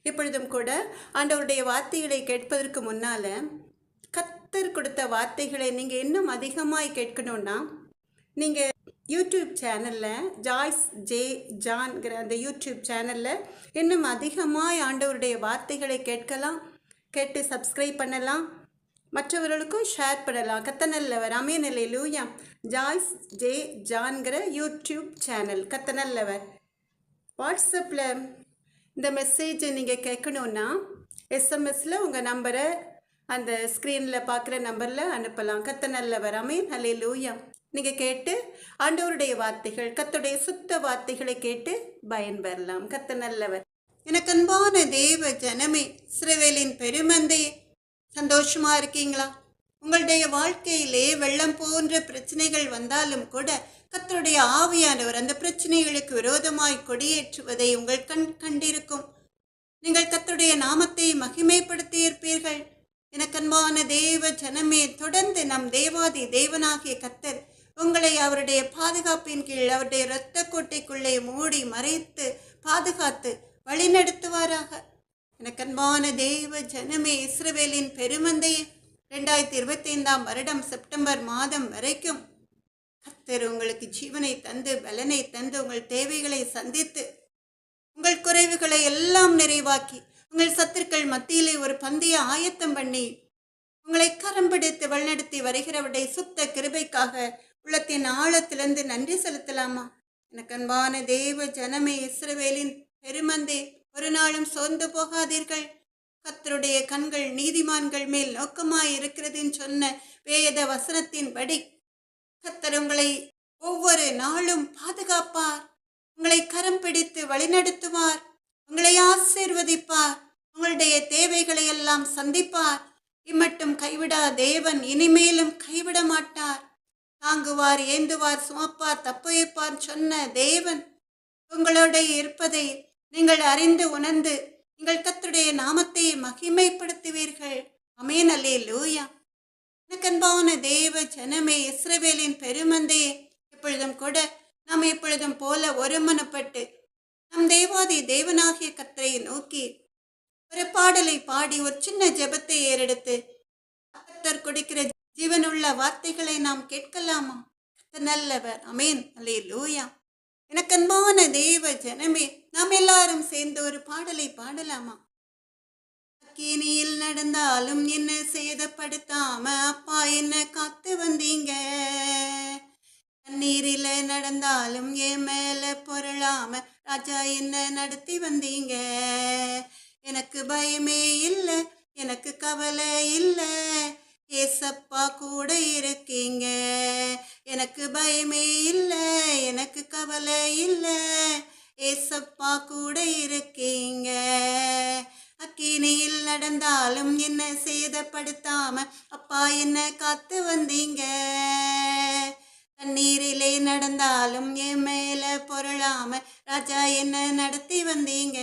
இப்பொழுதும் கூட ஆண்டவருடைய வார்த்தைகளை கேட்பதற்கு முன்னால கர்த்தர் கொடுத்த வார்த்தைகளை நீங்கள் இன்னும் அதிகமாய் கேட்கணும்னா நீங்கள் யூடியூப் சேனலில் ஜாய்ஸ் ஜே ஜான்கிற அந்த யூடியூப் சேனலில் இன்னும் அதிகமாய் ஆண்டவருடைய வார்த்தைகளை கேட்டு சப்ஸ்கிரைப் பண்ணலாம், மற்றவர்களுக்கும் ஷேர் பண்ணலாம். கத்தனல்லவர் அமேன் அல்லேலூயா. ஜாய்ஸ் ஜே ஜான்கிற யூடியூப் சேனல் கத்தனல்லவர். வாட்ஸ்அப்பில் இந்த மெசேஜை நீங்கள் கேட்கணுன்னா எஸ்எம்எஸில் உங்கள் நம்பரை அந்த ஸ்க்ரீனில் பார்க்குற நம்பரில் அனுப்பலாம். கத்தனல்லவர் அமேன் அல்லேலூயா. நீங்கள் கேட்டு ஆண்டவருடைய வார்த்தைகள், கர்த்தருடைய சுத்த வார்த்தைகளை கேட்டு பயன்பெறலாம். கத்தனல்லவர். எனக்கு அன்பான தேவ ஜனமே, இஸ்ரவேலின் பெருமந்தையே, சந்தோஷமா இருக்கீங்களா? உங்களுடைய வாழ்க்கையிலே வெள்ளம் போன்ற பிரச்சனைகள் வந்தாலும் கூட கர்த்தருடைய ஆவியானவர் அந்த பிரச்சனைகளுக்கு விரோதமாய் கொடியேற்றுவதை உங்கள் கண்டிருக்கும். நீங்கள் கர்த்தருடைய நாமத்தை மகிமைப்படுத்தி இருப்பீர்கள். எனக்கு அன்பான தேவ ஜனமே, தொடர்ந்து நம் தேவாதி தேவனாகிய கர்த்தர் உங்களை அவருடைய பாதுகாப்பின் கீழ் அவருடைய இரத்த கோட்டைக்குள்ளே மூடி மறைத்து பாதுகாத்து வழிநடத்துவாராக. எனக்கு அன்பான தேவ ஜனமே, இஸ்ரவேலின் பெருமந்தையே, 2025 வருடம் செப்டம்பர் மாதம் வரைக்கும் கர்த்தர் உங்களுக்கு ஜீவனை தந்து பலனை தந்து உங்கள் தேவைகளை சந்தித்து உங்கள் குறைவுகளை எல்லாம் நிறைவாக்கி உங்கள் சத்துருக்கள் மத்தியிலே ஒரு பந்தய ஆயத்தம் பண்ணி உங்களை கரம் பிடித்து வழிநடத்தி வருகிறவருடைய சுத்த கிருபைக்காக உள்ளத்தின் ஆழத்திலிருந்து நன்றி செலுத்தலாமா? எனக்கு அன்பான தேவ ஜனமே, இஸ்ரவேலின் பெருமந்தே, ஒரு நாளும் சோர்ந்து போகாதீர்கள். கர்த்தருடைய கண்கள் நீதிமான்கள் மேல் நோக்கமாய் இருக்கிறதுன்னு சொன்ன வேத வசனத்தின்படி கர்த்தர் உங்களை ஒவ்வொரு நாளும் பாதுகாப்பார், உங்களை கரம் பிடித்து வழிநடத்துவார், உங்களை ஆசீர்வதிப்பார், உங்களுடைய தேவைகளை எல்லாம் சந்திப்பார். இம்மட்டும் கைவிடா தேவன் இனிமேலும் கைவிட மாட்டார். தாங்குவார், ஏந்துவார், சுமப்பார், தப்புவிப்பார் சொன்ன தேவன் உங்களோட இருப்பதை நீங்கள் அறிந்து உணர்ந்து நீங்கள் கர்த்தருடைய நாமத்தை மகிமைப்படுத்துவீர்கள். அமேன் அல்லேலூயா. எனக்கு அன்பான தேவ ஜனமே, இஸ்ரவேலின் பெருமந்தையே, இப்பொழுதும் கூட நாம் எப்பொழுதும் போல ஒருமனப்பட்டு நம் தேவாதி தேவனாகிய கர்த்தரை நோக்கி ஒரு பாடலை பாடி ஒரு சின்ன ஜெபத்தை ஏறெடுத்து கர்த்தர் கொடுக்கிற ஜீவனுள்ள வார்த்தைகளை நாம் கேட்கலாமா? கர்த்தர் நல்லவர். அமேன் அல்லேலூயா. எனக்கு அன்பான தேவ ஜனமே, நாம் எல்லாரும் சேர்ந்து ஒரு பாடலை பாடலாமா? அக்கினியில் நடந்தாலும் என்ன சேதப்படுத்தாம அப்பா என்ன காத்து வந்தீங்க, தண்ணீரில நடந்தாலும் என் மேல பொருளாம ராஜா என்ன நடத்தி வந்தீங்க. எனக்கு பயமே இல்லை, எனக்கு கவலை இல்லை, ஏசப்பா கூட இருக்கீங்க. எனக்கு பயமே இல்லை, எனக்கு கவலை இல்லை, ஏசப்பா கூட இருக்கீங்க. அக்கினியில் நடந்தாலும் என்ன சேதப்படுத்தாம அப்பா என்ன காத்து வந்தீங்க. தண்ணீரிலே நடந்தாலும் என் மேல பொருளாம ராஜா என்ன நடத்தி வந்தீங்க.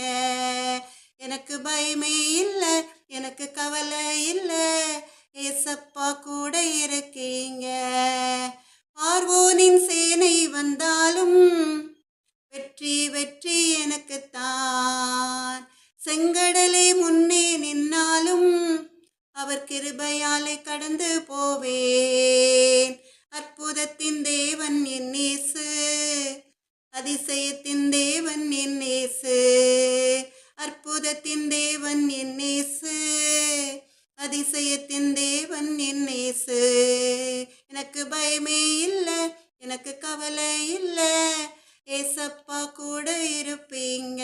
எனக்கு பயமே இல்லை, எனக்கு கவலை இல்லை, ஏசப்பா கூட இருக்கீங்க. பார்வோனின் சேனை வந்தாலும் வெற்றி வெற்றி எனக்குத்தான். செங்கடலே முன்னே நின்னாலும் அவர் கிருபையாலே கடந்து போவேன். அற்புதத்தின் தேவன் என் இயேசு, அதிசயத்தின் தேவன் என் இயேசு, அற்புதத்தின் தேவன் என் இயேசு, அதிசயத்தின் தேவன் என் இயேசு. எனக்கு பயமே இல்லை, எனக்கு கவலை இல்லை, ஏசப்பா கூட இருப்பீங்க.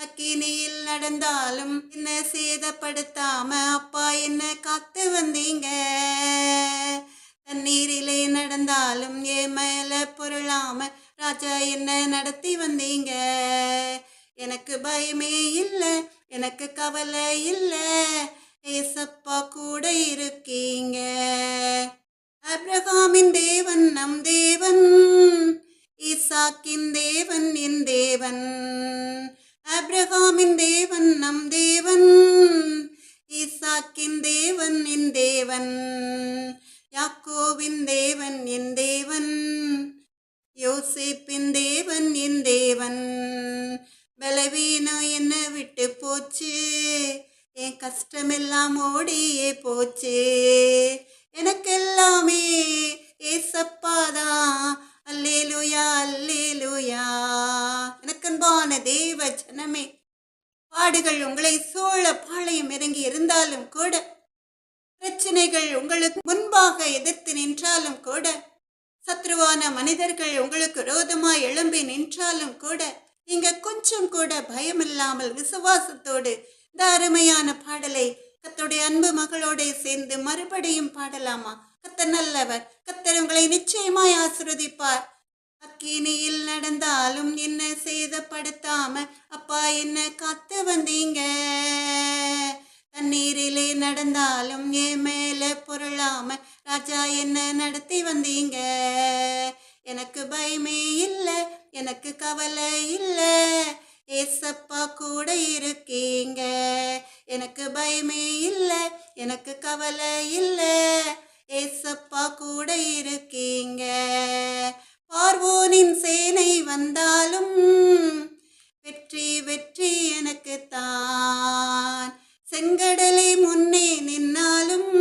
அக்கினியில் நடந்தாலும் என்ன சேதப்படுத்தாம அப்பா என்ன காத்து வந்தீங்க. தண்ணீரிலே நடந்தாலும் என் மேல பொருளாம ராஜா என்ன நடத்தி வந்தீங்க. எனக்கு பயமே இல்லை, எனக்கு கவலை இல்லை, ஏசப்பா கூட இருக்கீங்க. ஆபிரகாமின் தேவன் நம் தேவன், ஈசாக்கின் தேவன் என் தேவன். ஆபிரகாமின் தேவன் நம் தேவன், ஈசாக்கின் தேவன் என் தேவன். யாக்கோவின் தேவன் என் தேவன், யோசேப்பின் தேவன் என் தேவன். பலவீனம் என்ன விட்டு போச்சு, என் கஷ்டமெல்லாம் ஓடியே போச்சு, எனக்கெல்லாமே ஏசப்பாதான். அல்லேலூயா அல்லேலூயா. எனக்கன்பான தேவ ஜனமே, பாடுகள் உங்களை சூழ பாளையம் இறங்கி இருந்தாலும் கூட, பிரச்சனைகள் உங்களுக்கு முன்பாக எதிர்த்து நின்றாலும் கூட, சத்ருவான மனிதர்கள் உங்களுக்கு விரோதமாய் எழும்பி நின்றாலும் கூட, நீங்க கொஞ்சம் கூட பயமில்லாமல் விசுவாசத்தோடு இந்த அருமையான பாடலை கர்த்தருடைய அன்பு மகளோட சேர்ந்து மறுபடியும் பாடலாமா? கர்த்தர் நல்லவர், கர்த்தர் உங்களை நிச்சயமாய் ஆசீர்வதிப்பார். அக்கினியில் நடந்தாலும் என்ன சேதப்படுத்தாம அப்பா என்ன காத்து வந்தீங்க, தண்ணீரிலே நடந்தாலும் என் மேல பொருளாம ராஜா என்ன நடத்தி வந்தீங்க, எனக்கு பயமே இல்லை, எனக்கு கவலை இல்லை, ஏசப்பா கூட இருக்கீங்க, எனக்கு பயமே இல்லை, எனக்கு கவலை இல்லை, ஏசப்பா கூட இருக்கீங்க. பார்வோனின் சேனை வந்தாலும் வெற்றி வெற்றி எனக்கு தான், செங்கடலை முன்னே நின்னாலும்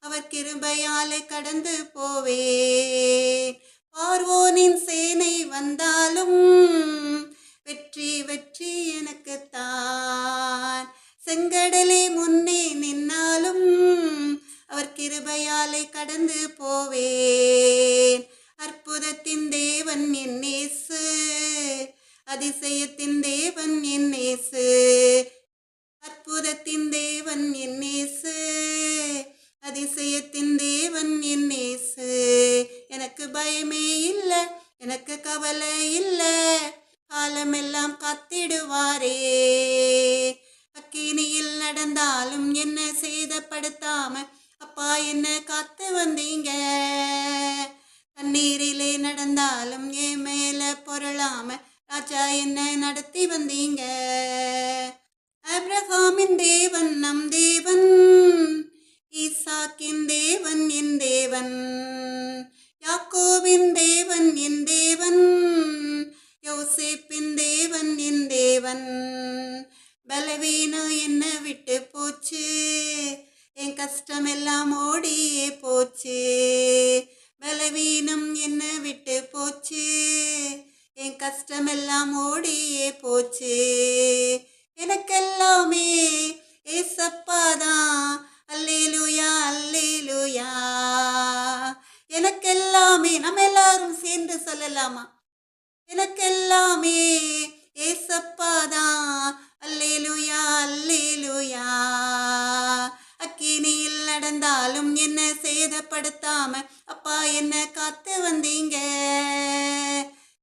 அவர் கிருபையாலே கடந்து போவேன். பார்வோனின் சேனை வந்தாலும் வெற்றி வெற்றி எனக்கு தான், செங்கடலை முன்னே நின்னாலும் அவர் கிருபையாலே கடந்து போவேன். அற்புதத்தின் தேவன் என் இயேசு, அதிசயத்தின் தேவன் என் இயேசு, அற்புதத்தின் தேவன் என் இயேசு, அதிசயத்தின் தேவன் என் இயேசு, எனக்கு பயமே இல்லை, எனக்கு கவலை இல்லை, காலமெல்லாம் காத்திடுவாரே. அக்கினியில் நடந்தாலும் என்ன சேதப்படுத்தாம அப்பா என்ன காத்து வந்தீங்க, தண்ணீரிலே நடந்தாலும் என் மேல பொருளாம ராஜா என்ன நடத்தி வந்தீங்க. ஆபிரகாமின் தேவன் நம் தேவன், ஈசாக்கின் தேவன் என் தேவன், யாக்கோபின் தேவன் என் தேவன், யோசேப்பின் தேவன் என் தேவன். பலவீனம் என்ன விட்டு போச்சு, என் கஷ்டம் எல்லாம் ஓடியே போச்சு, பலவீனம் என்ன விட்டு போச்சு, என் கஷ்டம் எல்லாம் ஓடியே போச்சு, எனக்கெல்லாமே ஏசப்பாதான். அல்லேலூயா அல்லேலூயா. எனக்கெல்லாமே, நம்ம எல்லாரும் சேர்ந்து சொல்லலாமா? எனக்கெல்லாமே ஏசப்பாதான். அல்லேலூயா அல்லேலூயா. அக்கினியில் நடந்தாலும் என்ன சேதப்படுத்தாம அப்பா என்ன காத்து வந்தீங்க,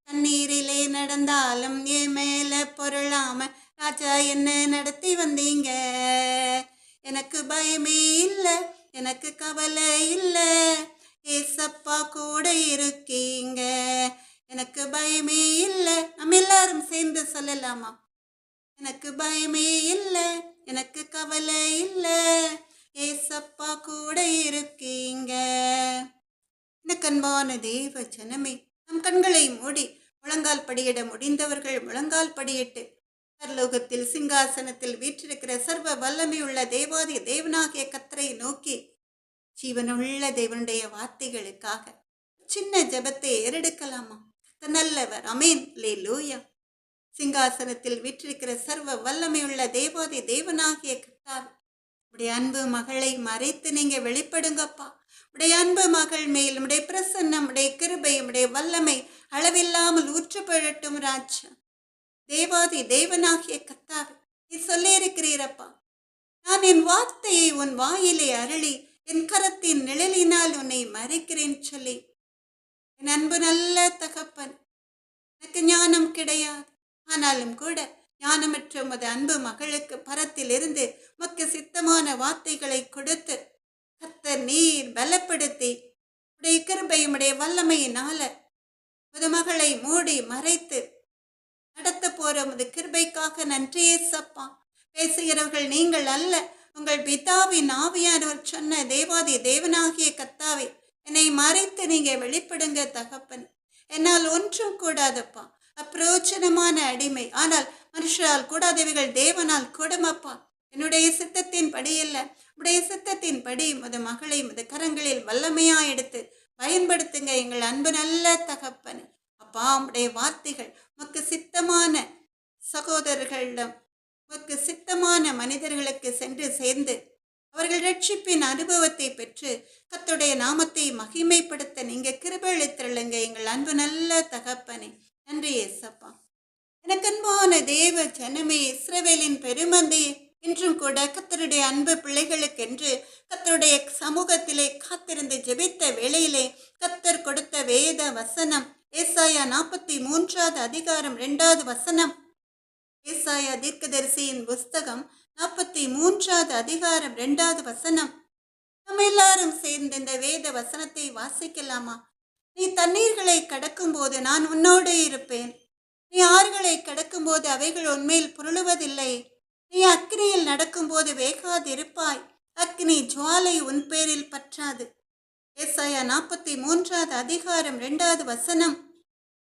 தண்ணீரிலே நடந்தாலும் என் மேல பொருளாம ராஜா என்ன நடத்தி வந்தீங்க, எனக்கு பயமே இல்லை, எனக்கு கவலை இல்லை, ஏசப்பா கூட இருக்கீங்க, எனக்கு பயமே இல்லை. நம்ம எல்லாரும் சேர்ந்து சொல்லலாமா? எனக்கு பயமே இல்லை, எனக்கு கவலை இல்லை, ஏசப்பா கூட இருக்கீங்க. எனக்கு அன்பான தேவ ஜனமே, நம் கண்களை மூடி முழங்கால் படியிட முடிந்தவர்கள் முழங்கால் படியிட்டு பரலோகத்தில் சிங்காசனத்தில் வீற்றிருக்கிற சர்வ வல்லமையுள்ள தேவாதி தேவனாகிய கர்த்தரை நோக்கி ஜீவனுள்ள தேவனுடைய வார்த்தைகளுக்காக சின்ன ஜெபத்தை ஏறெடுக்கலாமா? நல்லவர். அமேன். அல்லேலூயா. சிங்காசனத்தில் வீற்றிருக்கிற சர்வ வல்லமையுள்ள தேவாதி தேவனாகிய கர்த்தாவே, உடைய அன்பு மகளை மறைத்து நீங்க வெளிப்படுங்கப்பா. உடைய அன்பு மகள் மேல் உடைய பிரசன்னம், உடைய கிருபை, உடைய வல்லமை அளவில்லாமல் ஊற்றப்படட்டும் ராஜா. தேவாதி தேவனாகிய கர்த்தாவே, நீ சொல்லியிருக்கிறீரப்பா, நான் என் வார்த்தையை உன் வாயிலே அருளி என் கரத்தின் நிழலினால் உன்னை மறைக்கிறேன் சொல்லி, என் அன்பு நல்ல தகப்பன், எனக்கு ஞானம் கிடையாது, ஆனாலும் கூட ஞானமற்ற உமது அன்பு மகளுக்கு பரத்திலிருந்து உமக்கு சித்தமான வார்த்தைகளை கொடுத்து கர்த்தர் நீர் பலப்படுத்தி உடைய கிருபையும் உடைய வல்லமையினால உமது மகளை மூடி மறைத்து நடத்த போற உமது கிருபைக்காக நன்றியே சப்பா. பேசுகிறவர்கள் நீங்கள் அல்ல, உங்கள் பிதாவின் ஆவியானவர் சொன்ன தேவாதி தேவனாகிய கர்த்தாவே, என்னை மறைத்து நீங்க வெளிப்படுங்க தகப்பன். என்னால் ஒன்றும் கூடாதப்பா, அப்பிரோச்சனமான அடிமை, ஆனால் மனுஷரால் கூடாதவைகள் தேவனால் கூடுமப்பா. என்னுடைய சித்தத்தின் படி இல்ல, உடைய சித்தத்தின் படி முத மகளை முத கரங்களில் வல்லமையா எடுத்து பயன்படுத்துங்க எங்கள் அன்பு நல்ல தகப்பன். அப்பா, உடைய வார்த்தைகள் உமக்கு சித்தமான சகோதரர்களிடம், உமக்கு சித்தமான மனிதர்களுக்கு சென்று சேர்ந்து அவர்கள் ரட்சிப்பின் அனுபவத்தை பெற்று கர்த்தருடைய நாமத்தை மகிமைப்படுத்த நீங்க கிருபை அளித்தருளுங்க எங்கள் அன்பு நல்ல தகப்பனே. நன்றி ஏசப்பா. எனக்கு அன்பான தேவ ஜனமே, இஸ்ரவேலின் பெருமந்தையே, இன்றும் கூட கர்த்தருடைய அன்பு பிள்ளைகளுக்கென்று கர்த்தருடைய சமூகத்திலே காத்திருந்து ஜெபித்த வேளையிலே கர்த்தர் கொடுத்த வேத வசனம் ஏசாயா 43வது அதிகாரம் 2வது வசனம். ஏசாயா தீர்க்கதரிசியின் புஸ்தகம் 43வது அதிகாரம் 2வது வசனம். நம்ம எல்லாரும் சேர்ந்து இந்த வேத வசனத்தை வாசிக்கலாமா? நீ தண்ணீர்களை கடக்கும் போது நான் உன்னோடு இருப்பேன். நீ ஆறுகளை கடக்கும் போது அவைகள் உன்மேல் புரளுவதில்லை. நீ அக்னியில் நடக்கும்போது வேகாதிருப்பாய். அக்னி ஜுவாலை உன் பேரில் பற்றாது. ஏசாயா 43வது அதிகாரம் 2வது வசனம்.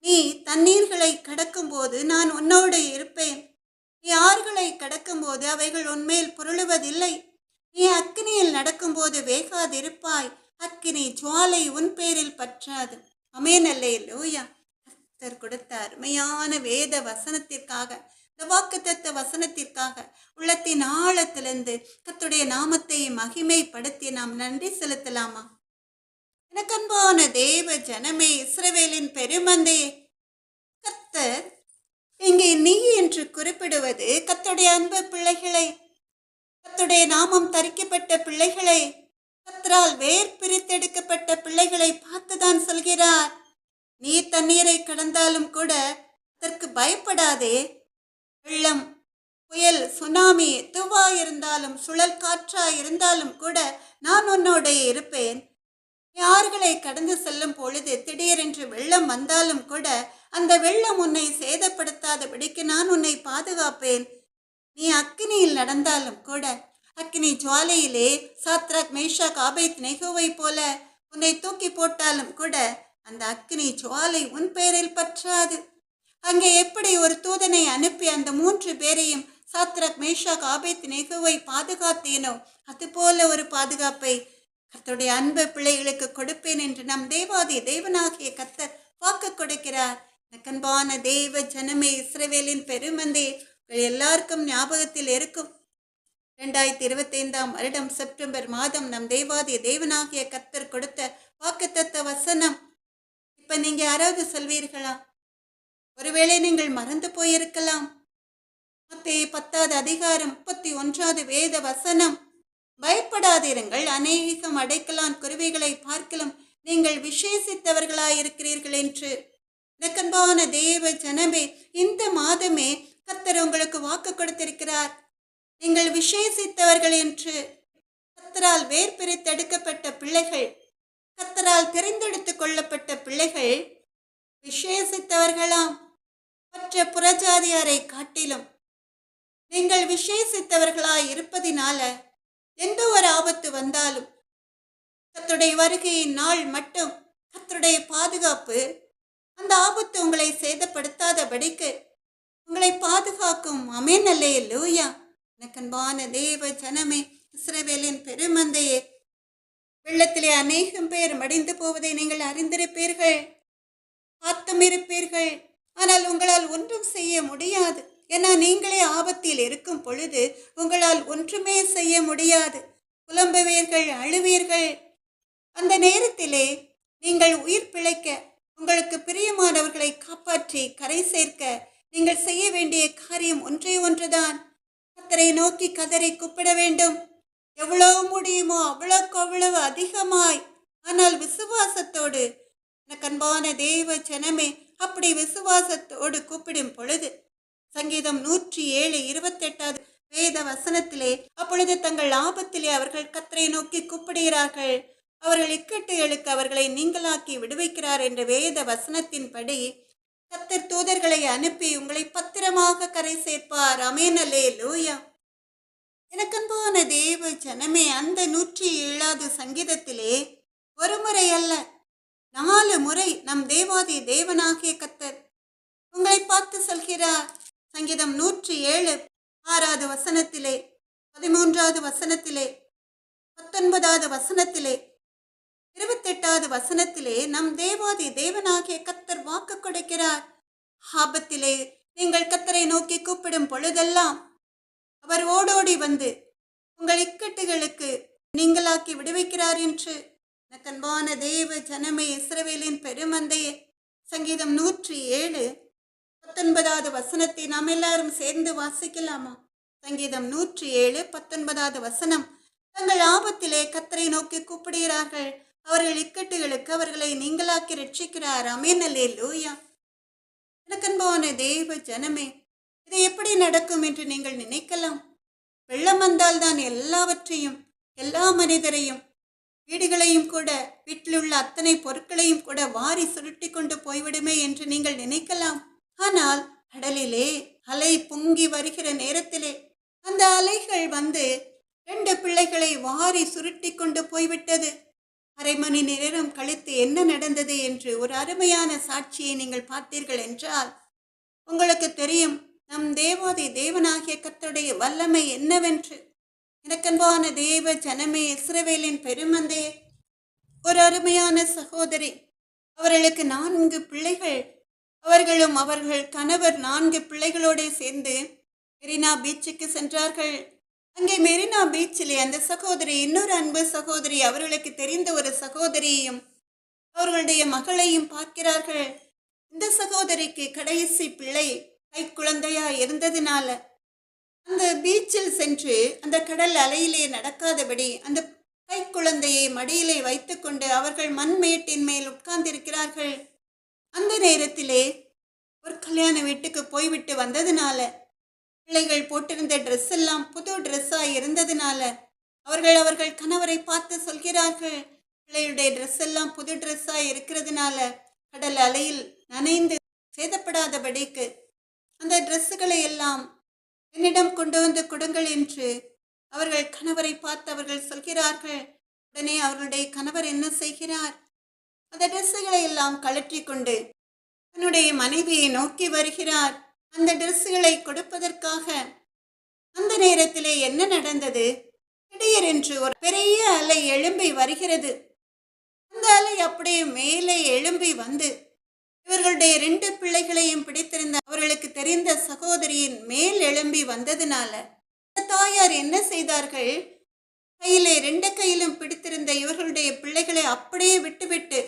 நீ தண்ணீர்களை கடக்கும் போது நான் உன்னோடு இருப்பேன். நீ ஆறுகளை கடக்கும் போது அவைகள் உன்மேல் புரளுவதில்லை. நீ அக்னியில் நடக்கும்போது வேகாதிருப்பாய். அக்னி ஜுவாலை உன் பேரில் பற்றாது. ஆமென், அல்லேலூயா. கர்த்தர் கொடுத்த அருமையான வேத வசனத்திற்காக, இந்த வாக்குத்தத்த வசனத்திற்காக உள்ளத்தின் ஆழத்திலிருந்து கர்த்தருடைய நாமத்தை மகிமைப்படுத்தி நாம் நன்றி செலுத்தலாமா? எனக்கு அன்பான தேவ ஜனமே, இஸ்ரவேலின் பெருமந்தையே, கர்த்தர் இங்கே நீ என்று குறிப்பிடுவது கர்த்தருடைய அன்பு பிள்ளைகளை, கர்த்தருடைய நாமம் தரிக்கப்பட்ட பிள்ளைகளை, கர்த்தரால் வேர் பிரித்தெடுக்கப்பட்ட பிள்ளைகளை பார்த்துதான் சொல்கிறார். நீ தண்ணீரை கடந்தாலும் கூட அதற்கு பயப்படாதே. வெள்ளம், புயல், சுனாமி எதுவா இருந்தாலும், சுழல் காற்றா இருந்தாலும் கூட நான் உன்னோட இருப்பேன். ஆறுகளை கடந்து செல்லும் பொழுது திடீரென்று வெள்ளம் வந்தாலும் கூட அந்த வெள்ளம் உன்னை சேதப்படுத்தாதபடிக்கு நான் உன்னை பாதுகாப்பேன். நீ அக்கினியில் நடந்தாலும் கூட அக்கினி ஜுவாலையிலே சாத்ராக், மேஷாக், ஆபேத்நேகோவை போல உன்னை தூக்கி போட்டாலும் கூட அந்த அக்கினி ஜுவாலை உன் பேரில் பற்றாது. அங்கே எப்படி ஒரு தூதனை அனுப்பி அந்த 3 பேரையும் சாத்ராக், மேஷாக், ஆபேத்நேகோவை பாதுகாத்தேனோ அதுபோல ஒரு பாதுகாப்பை கர்த்தருடைய அன்பு பிள்ளைகளுக்கு கொடுப்பேன் என்று நம் தேவாதி தேவனாகிய கர்த்தர் வாக்கு கொடுக்கிறார். அன்பான தேவ ஜனமே, இஸ்ரவேலின் பெருமந்தே, எல்லாருக்கும் ஞாபகத்தில் இருக்கும் 2025ஆம் வருடம் செப்டம்பர் மாதம் நம் தேவாதி தேவனாகிய கர்த்தர் கொடுத்த வாக்குத்தத்த வசனம். இப்ப நீங்க யாராவது சொல்வீர்களா? ஒருவேளை நீங்கள் மறந்து போயிருக்கலாம். மத்தேயு 10வது அதிகாரம் 31வது வேத வசனம். பயப்படாதிருங்கள், அநேகம் அடைக்கலான் குருவிகளை பார்க்கலாம் நீங்கள் விசேஷித்தவர்களாயிருக்கிறீர்கள் என்று. அன்பான தேவ ஜனமே, இந்த மாதமே கர்த்தர் உங்களுக்கு வாக்கு கொடுத்திருக்கிறார். நீங்கள் விசேஷித்தவர்கள் என்று. கர்த்தரால் வேர் பிரித்தெடுக்கப்பட்ட பிள்ளைகள், கர்த்தரால் தெரிந்தெடுத்து கொள்ளப்பட்ட பிள்ளைகள் விசேஷித்தவர்களாம். மற்ற புறஜாதியாரை காட்டிலும் நீங்கள் விசேஷித்தவர்களாய் இருப்பதினால எந்த ஒரு ஆபத்து வந்தாலும் கர்த்தருடைய வருகையின் நாள் மட்டும் கர்த்தருடைய பாதுகாப்பு அந்த ஆபத்து உங்களை சேதப்படுத்தாதபடிக்கு உங்களை பாதுகாக்கும். ஆமென், அல்லேலூயா. அன்பான தேவ ஜனமே, இஸ்ரவேலின் பெருமந்தையே, வெள்ளத்திலே அநேகம் பேர் மடிந்து போவதை நீங்கள் அறிந்திருப்பீர்கள், பார்த்தும் இருப்பீர்கள். ஆனால் உங்களால் ஒன்றும் செய்ய முடியாது. ஏன்னா நீங்களே ஆபத்தில் இருக்கும் பொழுது உங்களால் ஒன்றுமே செய்ய முடியாது. புலம்புவீர்கள், அழுவீர்கள். அந்த நேரத்திலே நீங்கள் உயிர் பிழைக்க, உங்களுக்கு பிரியமானவர்களை காப்பாற்றி கரை சேர்க்க நீங்கள் செய்ய வேண்டிய காரியம் ஒன்றே ஒன்றுதான். கர்த்தரை நோக்கி கதறி கூப்பிட வேண்டும். எவ்வளவு முடியுமோ அவ்வளவுக்கு அவ்வளவு அதிகமாய், ஆனால் விசுவாசத்தோடு. அன்பான தேவ ஜனமே, அப்படி விசுவாசத்தோடு கூப்பிடும் பொழுது சங்கீதம் 107:28 வேத வசனத்திலே, அப்பொழுது தங்கள் ஆபத்திலே அவர்கள் கர்த்தரை நோக்கி கூப்பிடுகிறார்கள், அவர்கள் இக்கட்டுகளுக்கு அவர்களை நீங்களாக்கி விடுவிக்கிறார் என்ற வேத வசனத்தின்படி கர்த்தர் தூதர்களை அனுப்பி உங்களை பத்திரமாக கரை சேர்ப்பார். ஆமென், அல்லேலூயா. எனக்கன்பான தேவ ஜனமே, அந்த 107வது சங்கீதத்திலே ஒரு முறை அல்ல 4 முறை நம் தேவாதி தேவனாகிய கர்த்தர் உங்களை பார்த்து சொல்கிறார், சங்கீதம் 107 6வது வசனத்திலே, 13வது வசனத்திலே, 19வது வசனத்திலே, 28வது வசனத்திலே நம் தேவாதி தேவனாகிய கர்த்தர் வாக்கு கொடுக்கிறார். ஆபத்திலே நீங்கள் கர்த்தரை நோக்கி கூப்பிடும் பொழுதெல்லாம் அவர் ஓடோடி வந்து உங்கள் இக்கட்டுகளுக்கு நீங்களாக்கி விடுவிக்கிறார் என்று. அன்பான தேவ ஜனமே, இஸ்ரவேலின் பெருமந்தையே, சங்கீதம் 107 19வது வசனத்தை நாம் எல்லாரும் சேர்ந்து வாசிக்கலாமா? சங்கீதம் 107 19வது வசனம். தங்கள் ஆபத்திலே கர்த்தரை நோக்கி கூப்பிடுகிறார்கள், அவர்கள் இக்கட்டுகளுக்கு அவர்களை நீங்களாக்கி ரட்சிக்கிறார். ஆமென், அல்லேலூயா. அன்பான தேவ ஜனமே, இது எப்படி நடக்கும் என்று நீங்கள் நினைக்கலாம். வெள்ளம் வந்தால் தான் எல்லாவற்றையும், எல்லா மனிதரையும், வீடுகளையும் கூட, வீட்டில் உள்ள அத்தனை பொருட்களையும் கூட வாரி சுருட்டி கொண்டு போய்விடுமே என்று நீங்கள் நினைக்கலாம். ஆனால் கடலிலே அலை பொங்கி வருகிற நேரத்திலே அந்த அலைகள் வந்து 2 பிள்ளைகளை வாரி சுருட்டி கொண்டு போய்விட்டது. அரை மணி நேரம் கழித்து என்ன நடந்தது என்று ஒரு அருமையான சாட்சியை நீங்கள் பார்த்தீர்கள் என்றால் உங்களுக்கு தெரியும் நம் தேவாதி தேவனாகிய கர்த்தருடைய வல்லமை என்னவென்று. எனக்கன்பான தேவ ஜனமே, இஸ்ரவேலின் பெருமந்தையே, ஒரு அருமையான சகோதரி, அவர்களுக்கு 4 பிள்ளைகள். அவர்களும் அவர்கள் கணவர் 4 பிள்ளைகளோடு சேர்ந்து மெரினா பீச்சுக்கு சென்றார்கள். அங்கே மெரினா பீச்சிலே அந்த சகோதரி, இன்னொரு அன்பு சகோதரி, அவர்களுக்கு தெரிந்த ஒரு சகோதரியையும் அவர்களுடைய மகளையும் பார்க்கிறார்கள். இந்த சகோதரிக்கு கடைசி பிள்ளை கை குழந்தையா இருந்ததினால அந்த பீச்சில் சென்று அந்த கடல் அலையிலே நடக்காதபடி அந்த கை குழந்தையை மடியிலே வைத்துக்கொண்டு அவர்கள் மண்மேட்டின் மேல் உட்கார்ந்திருக்கிறார்கள். அந்த நேரத்திலே ஒரு கல்யாண வீட்டுக்கு போய்விட்டு வந்ததுனால பிள்ளைகள் போட்டிருந்த ட்ரெஸ் எல்லாம் புது ட்ரெஸ்ஸா இருந்ததுனால அவர்கள் கணவரை பார்த்து சொல்கிறார்கள், பிள்ளையுடைய ட்ரெஸ் எல்லாம் புது ட்ரெஸ்ஸா இருக்கிறதுனால கடல் அலையில் நனைந்து சேதப்படாதபடிக்கு அந்த ட்ரெஸ்ஸுகளை எல்லாம் என்னிடம் கொண்டு வந்து கொடுங்கள் என்று அவர்கள் கணவரை பார்த்து அவர்கள் சொல்கிறார்கள். உடனே அவர்களுடைய கணவர் என்ன செய்கிறார், அந்த ட்ரெஸ்ஸுகளை எல்லாம் கழற்றி கொண்டு தன்னுடைய மனைவியை நோக்கி வருகிறார் அந்த ட்ரெஸ்ஸுகளை கொடுப்பதற்காக. அந்த நேரத்திலே என்ன நடந்தது, திடீரென்று ஒரு பெரிய அலை எழும்பி வருகிறது. அந்த அலை அப்படியே மேலே எழும்பி வந்து இவர்களுடைய 2 பிள்ளைகளையும் பிடித்திருந்த அவர்களுக்கு தெரிந்த சகோதரியின் மேல் எழும்பி வந்ததுனால தாயார் என்ன செய்தார்கள், கையிலே 2 கையிலும் பிடித்திருந்த இவர்களுடைய பிள்ளைகளை அப்படியே விட்டுவிட்டு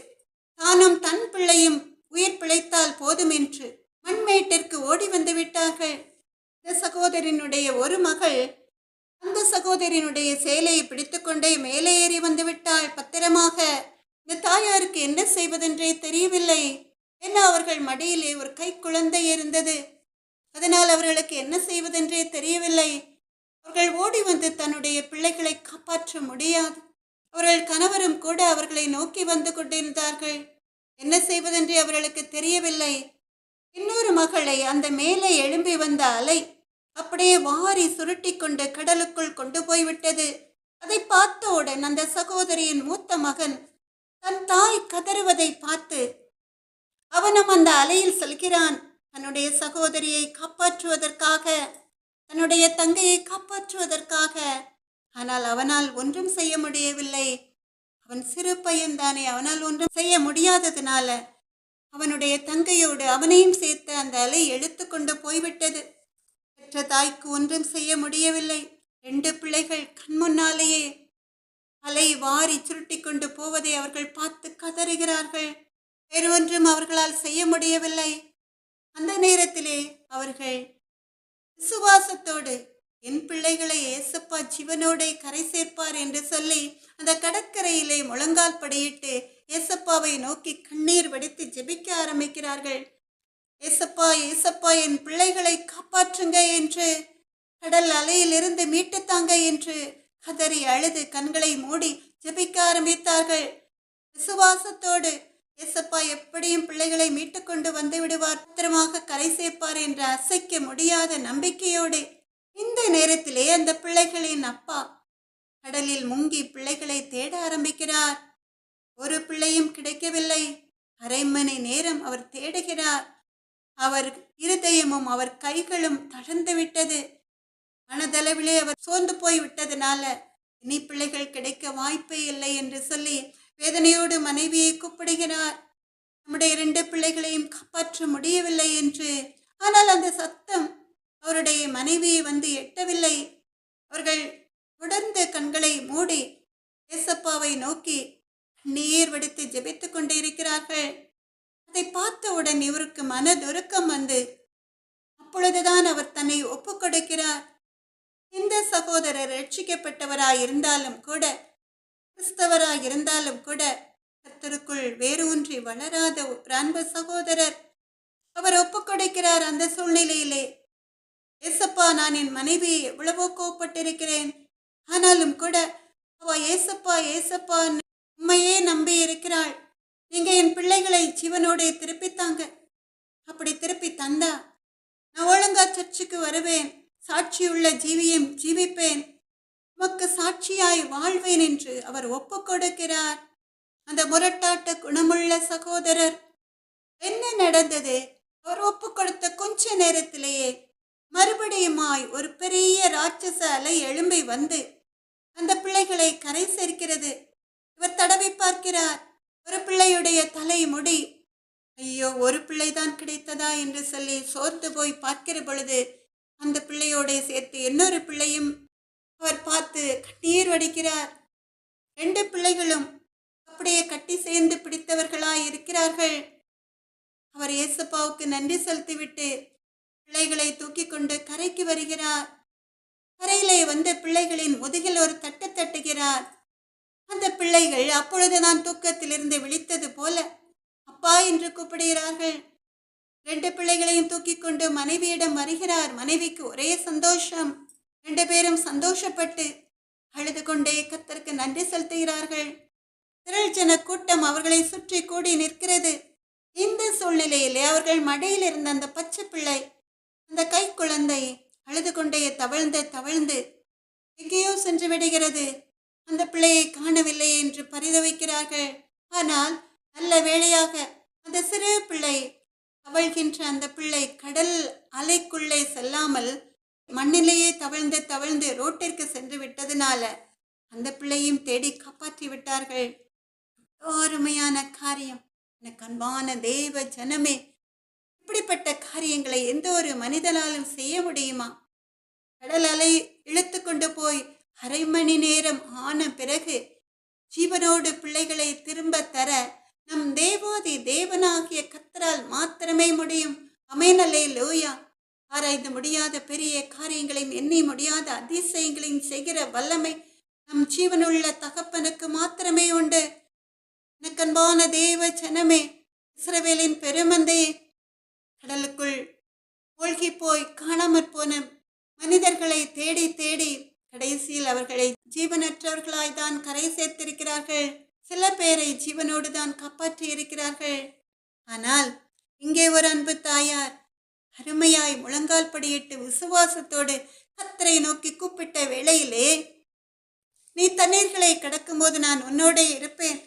தானும் தன் பிள்ளையும் உயிர் பிழைத்தால் போதும் என்று மண்மேட்டிற்கு ஓடி வந்து விட்டார்கள். இந்த சகோதரினுடைய ஒரு மகள் அந்த சகோதரினுடைய சேலையை பிடித்துக்கொண்டே மேலே ஏறி வந்து விட்டாள் பத்திரமாக. இந்த தாயாருக்கு என்ன செய்வதென்றே தெரியவில்லை. ஏன்னா அவர்கள் மடியிலே ஒரு கை குழந்தை இருந்தது. அதனால் அவர்களுக்கு என்ன செய்வதென்றே தெரியவில்லை. அவர்கள் ஓடி வந்து தன்னுடைய பிள்ளைகளை காப்பாற்ற முடியாது. அவர்கள் கணவரும் கூட அவர்களை நோக்கி வந்து கொண்டிருந்தார்கள். என்ன செய்வதென்றே அவர்களுக்கு தெரியவில்லை. இன்னொரு மகளை அந்த மேலே எழும்பி வந்த அலை அப்படியே வாரி சுருட்டி கொண்டு கடலுக்குள் கொண்டு போய்விட்டது. அதை பார்த்தவுடன் அந்த சகோதரியின் மூத்த மகன் தன் தாய் கதறுவதை பார்த்து அவனும் அந்த அலையில் செல்கிறான் தன்னுடைய சகோதரியை காப்பாற்றுவதற்காக, தன்னுடைய தங்கையை காப்பாற்றுவதற்காக. ஆனால் அவனால் ஒன்றும் செய்ய முடியவில்லை. அவன் சிறு பையன்தானே, அவனால் ஒன்றும் செய்ய முடியாததுனால அவனுடைய தங்கையோடு அவனையும் சேர்த்து அந்த அலை இழுத்து கொண்டு போய்விட்டது. பெற்ற தாய்க்கு ஒன்றும் செய்ய முடியவில்லை. 2 பிள்ளைகள் கண் முன்னாலேயே அலை வாரி சுருட்டி கொண்டு போவதை அவர்கள் பார்த்து கதறுகிறார்கள். வேறு ஒன்றும் அவர்களால் செய்ய முடியவில்லை. அந்த நேரத்திலே அவர்கள் விசுவாசத்தோடு என் பிள்ளைகளை ஏசப்பா ஜீவனோடே கரை சேர்ப்பார் என்று சொல்லி அந்த கடற்கரையிலே முழங்கால் படியிட்டு ஏசப்பாவை நோக்கி கண்ணீர் வடித்து ஜெபிக்க ஆரம்பிக்கிறார்கள். ஏசப்பா ஏசப்பா என் பிள்ளைகளை காப்பாற்றுங்க என்று, கடல் அலையிலிருந்து மீட்டுத்தாங்க என்று கதறி அழுது கண்களை மூடி ஜெபிக்க ஆரம்பித்தார்கள். விசுவாசத்தோடு ஏசப்பா எப்படியும் பிள்ளைகளை மீட்டு கொண்டு வந்து விடுவார், பத்திரமாக கரை சேர்ப்பார் என்ற அசைக்க முடியாத நம்பிக்கையோடு இந்த நேரத்திலே அந்த பிள்ளைகளின் அப்பா கடலில் முங்கி பிள்ளைகளை தேட ஆரம்பிக்கிறார். ஒரு பிள்ளையும் கிடைக்கவில்லை. அரை மணி நேரம் அவர் தேடுகிறார். அவர் இருதயமும் அவர் கைகளும் தளர்ந்து விட்டது. மனதளவிலே அவர் சோர்ந்து போய் விட்டதுனால இனி பிள்ளைகள் கிடைக்க வாய்ப்பே இல்லை என்று சொல்லி வேதனையோடு மனைவியை கூப்பிடுகிறார். நம்முடைய 2 பிள்ளைகளையும் காப்பாற்ற முடியவில்லை என்று. ஆனால் அந்த சத்தம் அவருடைய மனைவியை வந்து எட்டவில்லை. அவர்கள் தொடர்ந்து கண்களை மூடி ஏசப்பாவை நோக்கி நீர் வடித்து ஜெபித்துக் கொண்டே இருக்கிறார்கள். அதை பார்த்தவுடன் இவருக்கு மனதுருக்கம் வந்து அப்பொழுதுதான் அவர் தன்னை ஒப்புக் கொடுக்கிறார். இந்த சகோதரர் ரட்சிக்கப்பட்டவராய் இருந்தாலும் கூட, கிறிஸ்தவராய் இருந்தாலும் கூட, கர்த்தருக்குள் வேறு ஒன்றி வளராத ஒரு அன்பு சகோதரர். அவர் ஒப்புக் கொடுக்கிறார். அந்த சூழ்நிலையிலே, ஏசப்பா, நான் என் மனைவி எவ்வளவோ கோவப்பட்டிருக்கிறேன், ஆனாலும் கூட அவ ஏசப்பா ஏசப்பா உண்மையே நம்பி இருக்கிறாள். நீங்க என் பிள்ளைகளை ஜீவனோட திருப்பித்தாங்க. அப்படி திருப்பி தந்தா நான் ஒழுங்கா சர்ச்சுக்கு வருவேன், சாட்சியுள்ள ஜீவியம் ஜீவிப்பேன், உமக்கு சாட்சியாய் வாழ்வேன் என்று அவர் ஒப்புக் கொடுக்கிறார். அந்த முரட்டாட்ட குணமுள்ள சகோதரர் என்ன நடந்தது? அவர் ஒப்புக் கொடுத்த கொஞ்ச நேரத்திலேயே மறுபடியுமாய் ஒரு பெரிய ராட்சச அலை எழும்பி வந்து அந்த பிள்ளைகளை கரை சேர்க்கிறது. இவர் தடவி பார்க்கிறார். ஒரு பிள்ளையுடைய தலை முடி, ஐயோ ஒரு பிள்ளைதான் கிடைத்ததா என்று சொல்லி சோர்ந்து போய் பார்க்கிற பொழுது அந்த பிள்ளையோட சேர்த்து இன்னொரு பிள்ளையும் அவர் பார்த்து கண்ணீர் வடிக்கிறார். 2 பிள்ளைகளும் அப்படியே கட்டி சேர்ந்து பிடித்தவர்களாய் இருக்கிறார்கள். அவர் ஏசப்பாவுக்கு நன்றி செலுத்திவிட்டு பிள்ளைகளை தூக்கி கொண்டு கரைக்கு வருகிறார். கரையிலே வந்து பிள்ளைகளின் முதுகில் ஒரு தட்டு தட்டுகிறார். அந்த பிள்ளைகள் அப்பொழுதுதான் தூக்கத்திலிருந்து விழித்தது போல அப்பா என்று கூப்பிடுகிறார்கள். 2 பிள்ளைகளையும் தூக்கி கொண்டு மனைவியிடம் வருகிறார். மனைவிக்கு ஒரே சந்தோஷம். 2 பேரும் சந்தோஷப்பட்டு அழுது கொண்டே கர்த்தருக்கு நன்றி செலுத்துகிறார்கள். திரள் ஜன கூட்டம் அவர்களை சுற்றி கூடி நிற்கிறது. இந்த சூழ்நிலையிலே அவர்கள் மடியில் இருந்த அந்த பச்சை பிள்ளை, அந்த கை குழந்தை அழுது கொண்டே தவழ்ந்து தவழ்ந்து எங்கேயோ சென்று விடுகிறது. அந்த பிள்ளையை காணவில்லை என்று பரிதவிக்கிறார்கள். ஆனால் நல்ல வேளையாக அந்த சிறு பிள்ளை, தவழ்கின்ற அந்த பிள்ளை கடல் அலைக்குள்ளே செல்லாமல் மண்ணிலேயே தவழ்ந்து தவழ்ந்து ரோட்டிற்கு சென்று விட்டதுனால அந்த பிள்ளையும் தேடி காப்பாற்றி விட்டார்கள். அருமையான காரியம். எனக்கு அன்பான தேவ ஜனமே, இப்படிப்பட்ட காரியங்களை எந்த ஒரு மனிதனாலும் செய்ய முடியுமா? கடல் அலை இழுத்து கொண்டு போய் 1/2 மணி நேரம் ஆன பிறகு ஜீவனோடு பிள்ளைகளை திரும்ப தர நம் தேவாதி தேவனாகிய கர்த்தரால் மாத்திரமே முடியும். ஆமென், அல்லேலூயா. ஆராய்ந்து முடியாத பெரிய காரியங்களையும் எண்ணி முடியாத அதிசயங்களையும் செய்கிற வல்லமை நம் ஜீவனுள்ள தகப்பனுக்கு மாத்திரமே உண்டு. எனக்கு அன்பான தேவ ஜனமே, இஸ்ரவேலின் பெருமந்தையே, கடலுக்குள் மூழ்கி போய் காணாமற் போன மனிதர்களை தேடி தேடி கடைசியில் அவர்களை ஜீவனற்றவர்களாய்தான் கரை சேர்த்திருக்கிறார்கள். சில பேரை ஜீவனோடு தான் காப்பாற்றி இருக்கிறார்கள். ஆனால் இங்கே ஒரு அன்பு தாயார் அருமையாய் முழங்கால் படியிட்டு விசுவாசத்தோடு கர்த்தரை நோக்கி கூப்பிட்ட வேளையிலே, நீ தண்ணீர்களை கடக்கும்போது நான் உன்னோட இருப்பேன்,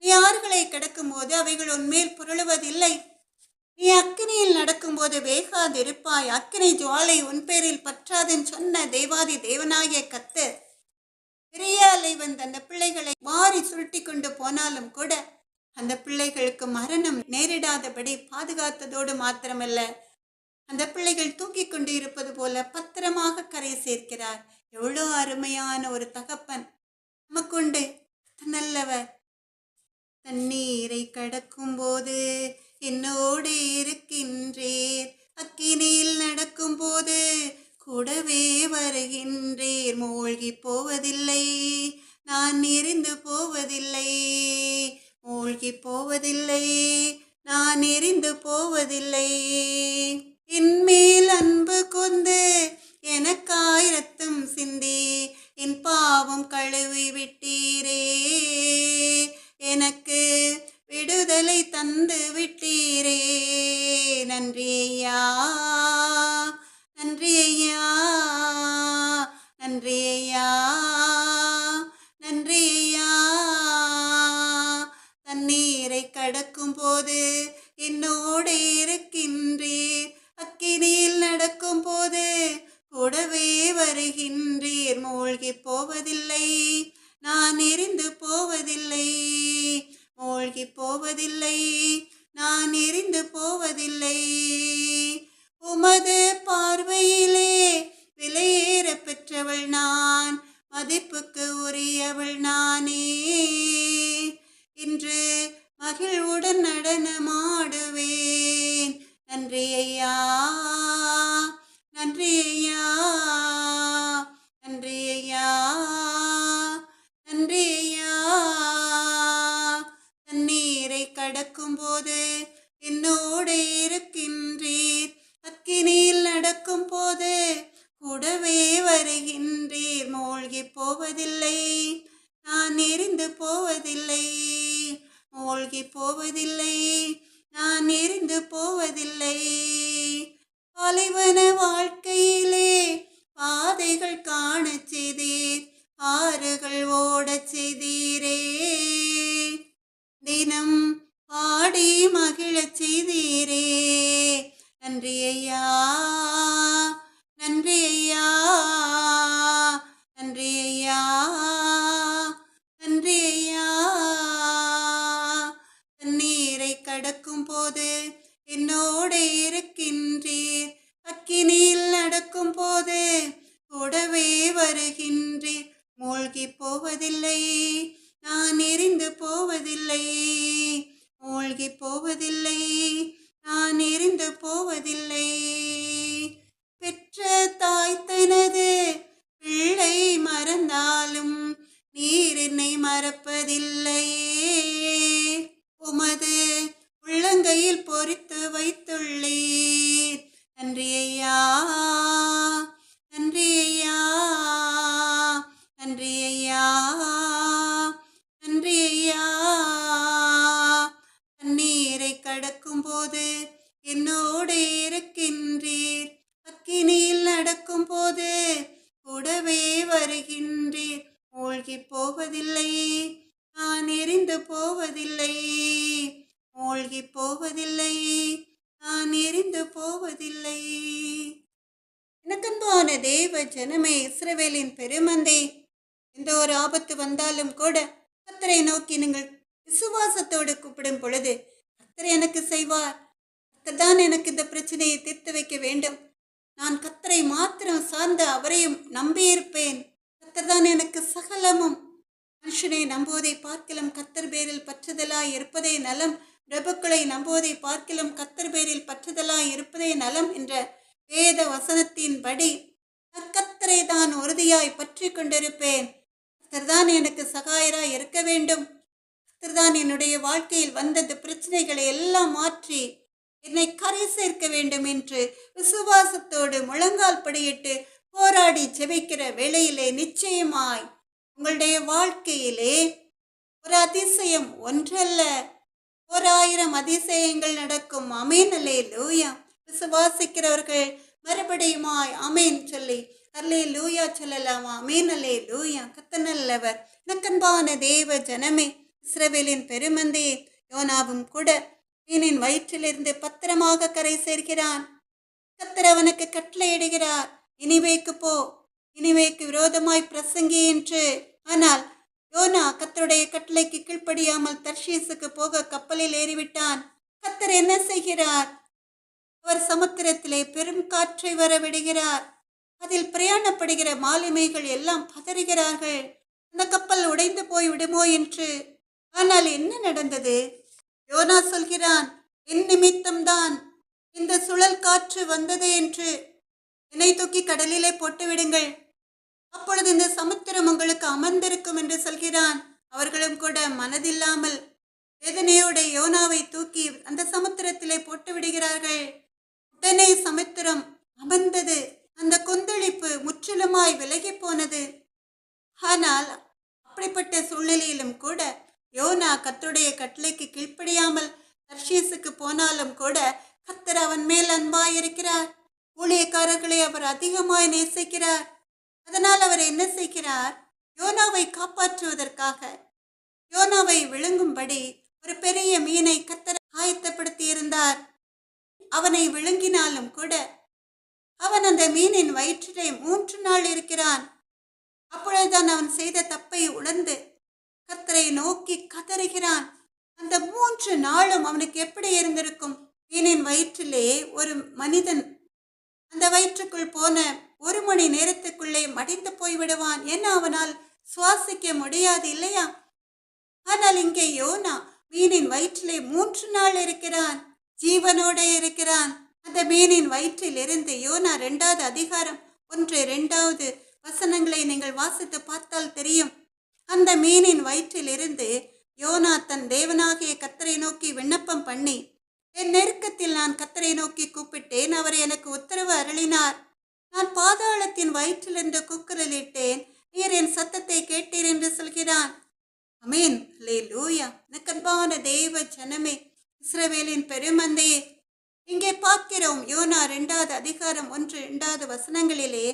நீ ஆறுகளை கடக்கும்போது அவைகள் உன்மேல் புரளுவதில்லை, நீ அக்கினியில் நடக்கும்போது வேகாதிருப்பாய், அக்கினி ஜுவாலை உன் பேரில் பற்றாதுன்னு சொன்ன தேவாதி தேவனாகிய கர்த்தர் பெரிய அலை வந்து அந்த பிள்ளைகளை மாறி சுருட்டி கொண்டு போனாலும் கூட அந்த பிள்ளைகளுக்கு மரணம் நேரிடாதபடி பாதுகாத்ததோடு மாத்திரமல்ல, அந்த பிள்ளைகள் தூக்கி கொண்டு இருப்பது போல பத்திரமாக கரை சேர்க்கிறார். எவ்வளோ அருமையான ஒரு தகப்பன் நமக்குண்டு. நல்லவர். தண்ணீரை கடக்கும் போது என்னோடு இருக்கின்றீர், அக்கினியில் நடக்கும் போது கூடவே வருகின்றீர், மூழ்கி போவதில்லை, நான் எரிந்து போவதில்லை, மூழ்கி போவதில்லை, நான் எரிந்து போவதில்லை, என்மேல் அன்பு கொண்டு எனக்காய் ரத்தம் சிந்தி என் பாவம் கழுவி விட்டீரே, எனக்கு விடுதலை தந்து விட்டீரே, நன்றி ஐயா, நன்றி ஐயா, நன்றி ஐயா, நன்றி ஐயா. தண்ணீரை கடக்கும் போது என்னோடு இருக்கின்றே, வருகின்றீர். மூழ்கி போவதில்லை, நான் எரிந்து போவதில்லை. மூழ்கி போவதில்லை, நான் எரிந்து போவதில்லை. உமது பார்வையிலே விலையேற பெற்றவள் நான், மதிப்புக்கு உரியவள் நானே. இன்று மகிழ்வுடன் நடனமாடுவேன். நன்றி ஐயா, நன்றி ஐயா, நன்றி ஐயா, நன்றி ஐயா. தண்ணீரை கடக்கும் போது என்னோடு இருக்கின்றீர். அக்கினியில் நடக்கும் போது கூடவே வருகின்றீர். மூழ்கி போவதில்லை, நான் எரிந்து போவதில்லை. மூழ்கி போவதில்லை, நான் எரிந்து போவதில்லை. பாலைவன வாழ்க்கையிலே பாதைகள் காணச் செய்தீர், ஆறுகள் ஓடச் செய்தீரே. தினம் பாடி மகிழச் செய்தீரே. நன்றி ஐயா, நன்றி ஐயா, நன்றி ஐயா, நன்றி ஐயா. தண்ணீரை கடக்கும் போது என்னோடு இருக்கின்றீர். அக்கினியில் நடக்கும் போது கூடவே வருகின்றீர். மூழ்கி போவதில்லை, நான் எரிந்து போவதில்லை. மூழ்கி போவதில்லை, நான் எரிந்து போவதில்லை. பெற்ற தாய் தனது பிள்ளை மறந்தாலும் நீர் என்னை மறப்பதில்லையே. உமது உள்ளங்கையில் பொறித்து வைத்துள்ளீர். நன்றி ஐயா, நன்றி ஐயா, நன்றி ஐயா, நன்றி ஐயா. தண்ணீரை கடக்கும் போது என்னோடு இருக்கின்றீர். அக்கினியில் நடக்கும் போது கூடவே வருகின்றீர். மூழ்கி போவதில்லை, நான் எரிந்து போவதில்லை. மூழ்கி போவதில்லை, நான் எரிந்து போவதில்லை. எனக்கன்பான தேவ ஜனமே, இஸ்ரவேலின் பெருமந்தே, எந்த ஒரு ஆபத்து வந்தாலும் கூட கர்த்தரை நோக்கி நீங்கள் விசுவாசத்தோடு கூப்பிடும் பொழுது கர்த்தர் எனக்கு செய்வார். கர்த்தர் தான் எனக்கு இந்த பிரச்சனையை தீர்த்து வைக்க வேண்டும். நான் கர்த்தரை மாத்திரம் சார்ந்து அவரையும் நம்பியிருப்பேன். கர்த்தர் தான் எனக்கு சகலமும். மனுஷனை நம்புவதை பார்க்கிலும் கர்த்தர் பேரில் பற்றுதலாய் இருப்பதே நலம். பிரபுக்களை நம்புவதை பார்க்கிலும் கர்த்தர் பேரில் பற்றுதலாய் இருப்பதே நலம் என்ற வேத வசனத்தின்படி கர்த்தரை தான் உறுதியாய் பற்றி கொண்டிருப்பேன். கர்த்தர் தான் எனக்கு சகாயராய் இருக்க வேண்டும். கர்த்தர் தான் என்னுடைய வாழ்க்கையில் வந்த பிரச்சனைகளை எல்லாம் மாற்றி என்னை கரை சேர்க்க வேண்டும் என்று விசுவாசத்தோடு முழங்கால் படியிட்டு போராடி ஜெபிக்கிற வேளையிலே நிச்சயமாய் உங்களுடைய வாழ்க்கையிலே ஒரு அதிசயம் ஒன்றல்ல 1000 அதிசயங்கள் நடக்கும். அமேன், அல்லேலூயா. விசுவாசிக்கிறவர்கள் மறுபடியுமாய் அமேன் சொல்லி அல்லேலூயா சொல்லலாமா? அமேன், அல்லேலூயா. கர்த்தர் நல்லவர். எனக்கன்பான தேவ ஜனமே, இஸ்ரவேலின் பெருமந்தே, யோனாவும் கூட மீனின் வயிற்றிலிருந்து பத்திரமாக கரை சேர்க்கிறான். கர்த்தர் அவனுக்கு கட்டளையிடுகிறார், நினிவேக்கு போ, நினிவேக்கு விரோதமாய் பிரசங்கி என்று. ஆனால் யோனா கர்த்தருடைய கட்டளைக்கு கீழ்ப்படியாமல் தர்ஷீசுக்கு போக கப்பலில் ஏறிவிட்டான். கர்த்தர் என்ன செய்கிறார்? அவர் சமுத்திரத்திலே பெரும் காற்றை வர விடுகிறார். அதில் பிரயாணப்படுகிற மாலுமிகள் எல்லாம் பதறுகிறார்கள், அந்த கப்பல் உடைந்து போய் விடுமோ என்று. ஆனால் என்ன நடந்தது? யோனா சொல்கிறான், என் நிமித்தம்தான் இந்த சுழல் காற்று வந்தது என்று. என்னை தூக்கி கடலிலே போட்டு விடுங்கள், அப்பொழுது இந்த சமுத்திரம் உங்களுக்கு அமர்ந்திருக்கும் என்று சொல்கிறான். அவர்களும் கூட மனதில்லாமல் வேதனையோட யோனாவை தூக்கி அந்த சமுத்திரத்திலே போட்டு விடுகிறார்கள். உடனே சமுத்திரம் அமர்ந்தது. அந்த கொந்தளிப்பு முற்றிலுமாய் விலகி போனது. ஆனால் அப்படிப்பட்ட சூழ்நிலையிலும் கூட யோனா கர்த்தருடைய கட்டளைக்கு கீழ்ப்படியாமல் தர்ஷீசுக்கு போனாலும் கூட கர்த்தர் அவன் மேல் அன்பாயிருக்கிறார். ஊழியக்காரர்களை அவர் அதிகமாய் நேசிக்கிறார். அதனால் அவர் என்ன செய்கிறார்? யோனாவை காப்பாற்றுவதற்காக யோனாவை விழுங்கும்படி ஒரு பெரிய மீனை கர்த்தர் ஆயத்தப்படுத்தி இருந்தார். அவனை விழுங்கினாலும் கூட அவன் அந்த மீனின் வயிற்றிலே 3 நாள் இருக்கிறான். அப்பொழுதுதான் அவன் செய்த தப்பை உணர்ந்து கர்த்தரை நோக்கி கதறுகிறான். அந்த 3 நாளும் அவனுக்கு எப்படி இருந்திருக்கும்? மீனின் வயிற்றிலே ஒரு மனிதன் அந்த வயிற்றுக்குள் போன 1 மணி நேரத்துக்குள்ளே மடிந்து போய்விடுவான். ஏன்னா அவனால் சுவாசிக்க முடியாது இல்லையா? ஆனால் இங்கே யோனா மீனின் வயிற்றிலே 3 நாள் இருக்கிறான், ஜீவனோட இருக்கிறான். அந்த மீனின் வயிற்றில் இருந்து யோனா 2வது அதிகாரம் 1-2 வசனங்களை நீங்கள் வாசித்து பார்த்தால் தெரியும். அந்த மீனின் வயிற்றில் இருந்து யோனா தன் தேவனாகிய கர்த்தரை நோக்கி விண்ணப்பம் பண்ணி, என் நெருக்கத்தில் நான் கர்த்தரை நோக்கி கூப்பிட்டேன், அவர் எனக்கு உத்தரவு அருளினார். நான் பாதாளத்தின் வயிற்றிலிருந்து கூக்குரலிட்டேன், நீர் என் சத்தத்தை கேட்டீர் என்று சொல்கிறான். அமேன், அல்லேலூயா. அன்பான தேவ ஜனமே, இஸ்ரவேலின் பெருமந்தையே, இங்கே பார்க்கிறோம் யோனா 2வது அதிகாரம் 1-2 வசனங்களிலே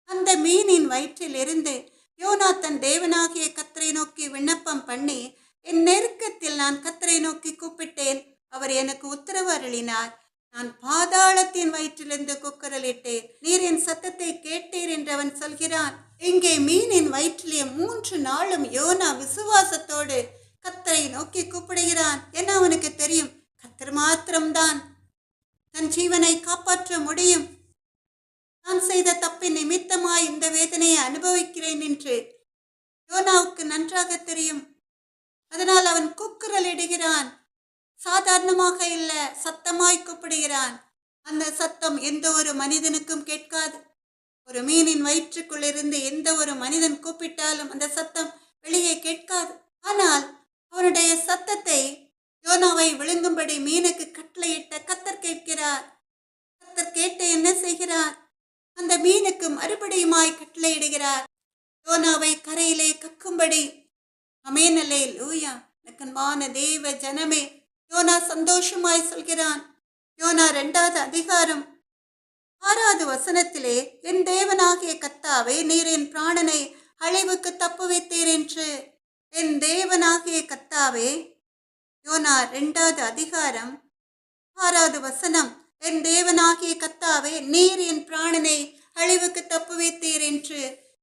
அந்த மீனின் வயிற்றில் இருந்து யோனா தன் தேவனாகிய கர்த்தரை நோக்கி விண்ணப்பம் பண்ணி, என் நெருக்கத்தில் நான் கர்த்தரை நோக்கி கூப்பிட்டேன், அவர் எனக்கு உத்தரவு அருளினார். நான் பாதாளத்தின் வயிற்றிலிருந்து கூக்குரலிட்டேன், நீர் என் சத்தத்தை கேட்டீர் என்று அவன் சொல்கிறான். இங்கே மீனின் வயிற்றிலே 3 நாளும் யோனா விசுவாசத்தோடு கர்த்தரை நோக்கி கூப்பிடுகிறான். ஏன்னா அவனுக்கு தெரியும், கர்த்தர் மாத்திரம்தான் தன் ஜீவனை காப்பாற்ற முடியும். நான் செய்த தப்பின் நிமித்தமாய் இந்த வேதனையை அனுபவிக்கிறேன் என்று யோனாவுக்கு நன்றாக தெரியும். அதனால் அவன் கூக்குரலிடுகிறான். சாதாரணமாக இல்ல, சத்தமாய் கூப்பிடுகிறான். அந்த சத்தம் எந்த ஒரு மனிதனுக்கும் கேட்காது. ஒரு மீனின் வயிற்றுக்குள் இருந்து எந்த ஒரு மனிதன் கூப்பிட்டாலும் அந்த சத்தம் வெளியே கேட்காது. ஆனால் அவனுடைய சத்தத்தை யோனாவை விழுங்கும்படி மீனுக்கு கட்டளையிட்ட கர்த்தர் கேட்கிறார். கர்த்தர் கேட்டு என்ன செய்கிறார்? அந்த மீனுக்கு மறுபடியுமாய் கட்டளையிடுகிறார், யோனாவை கரையிலே கக்கும்படி. அமேன், அல்லேலூயா. அன்பான தேவ ஜனமே, யோனா சந்தோஷமாய் சொல்கிறான். யோனா 2வது அதிகாரம் 6வது வசனத்திலே, என் தேவனாகிய கர்த்தாவே, நீர் என் பிராணனை அழிவுக்கு தப்புவித்தீர் என்று. என் தேவனாகிய கர்த்தாவே, யோனா 2வது அதிகாரம் 6வது வசனம், என் தேவனாகிய கர்த்தாவே, நீர் என் பிராணனை அழிவுக்கு தப்புவித்தீர் என்று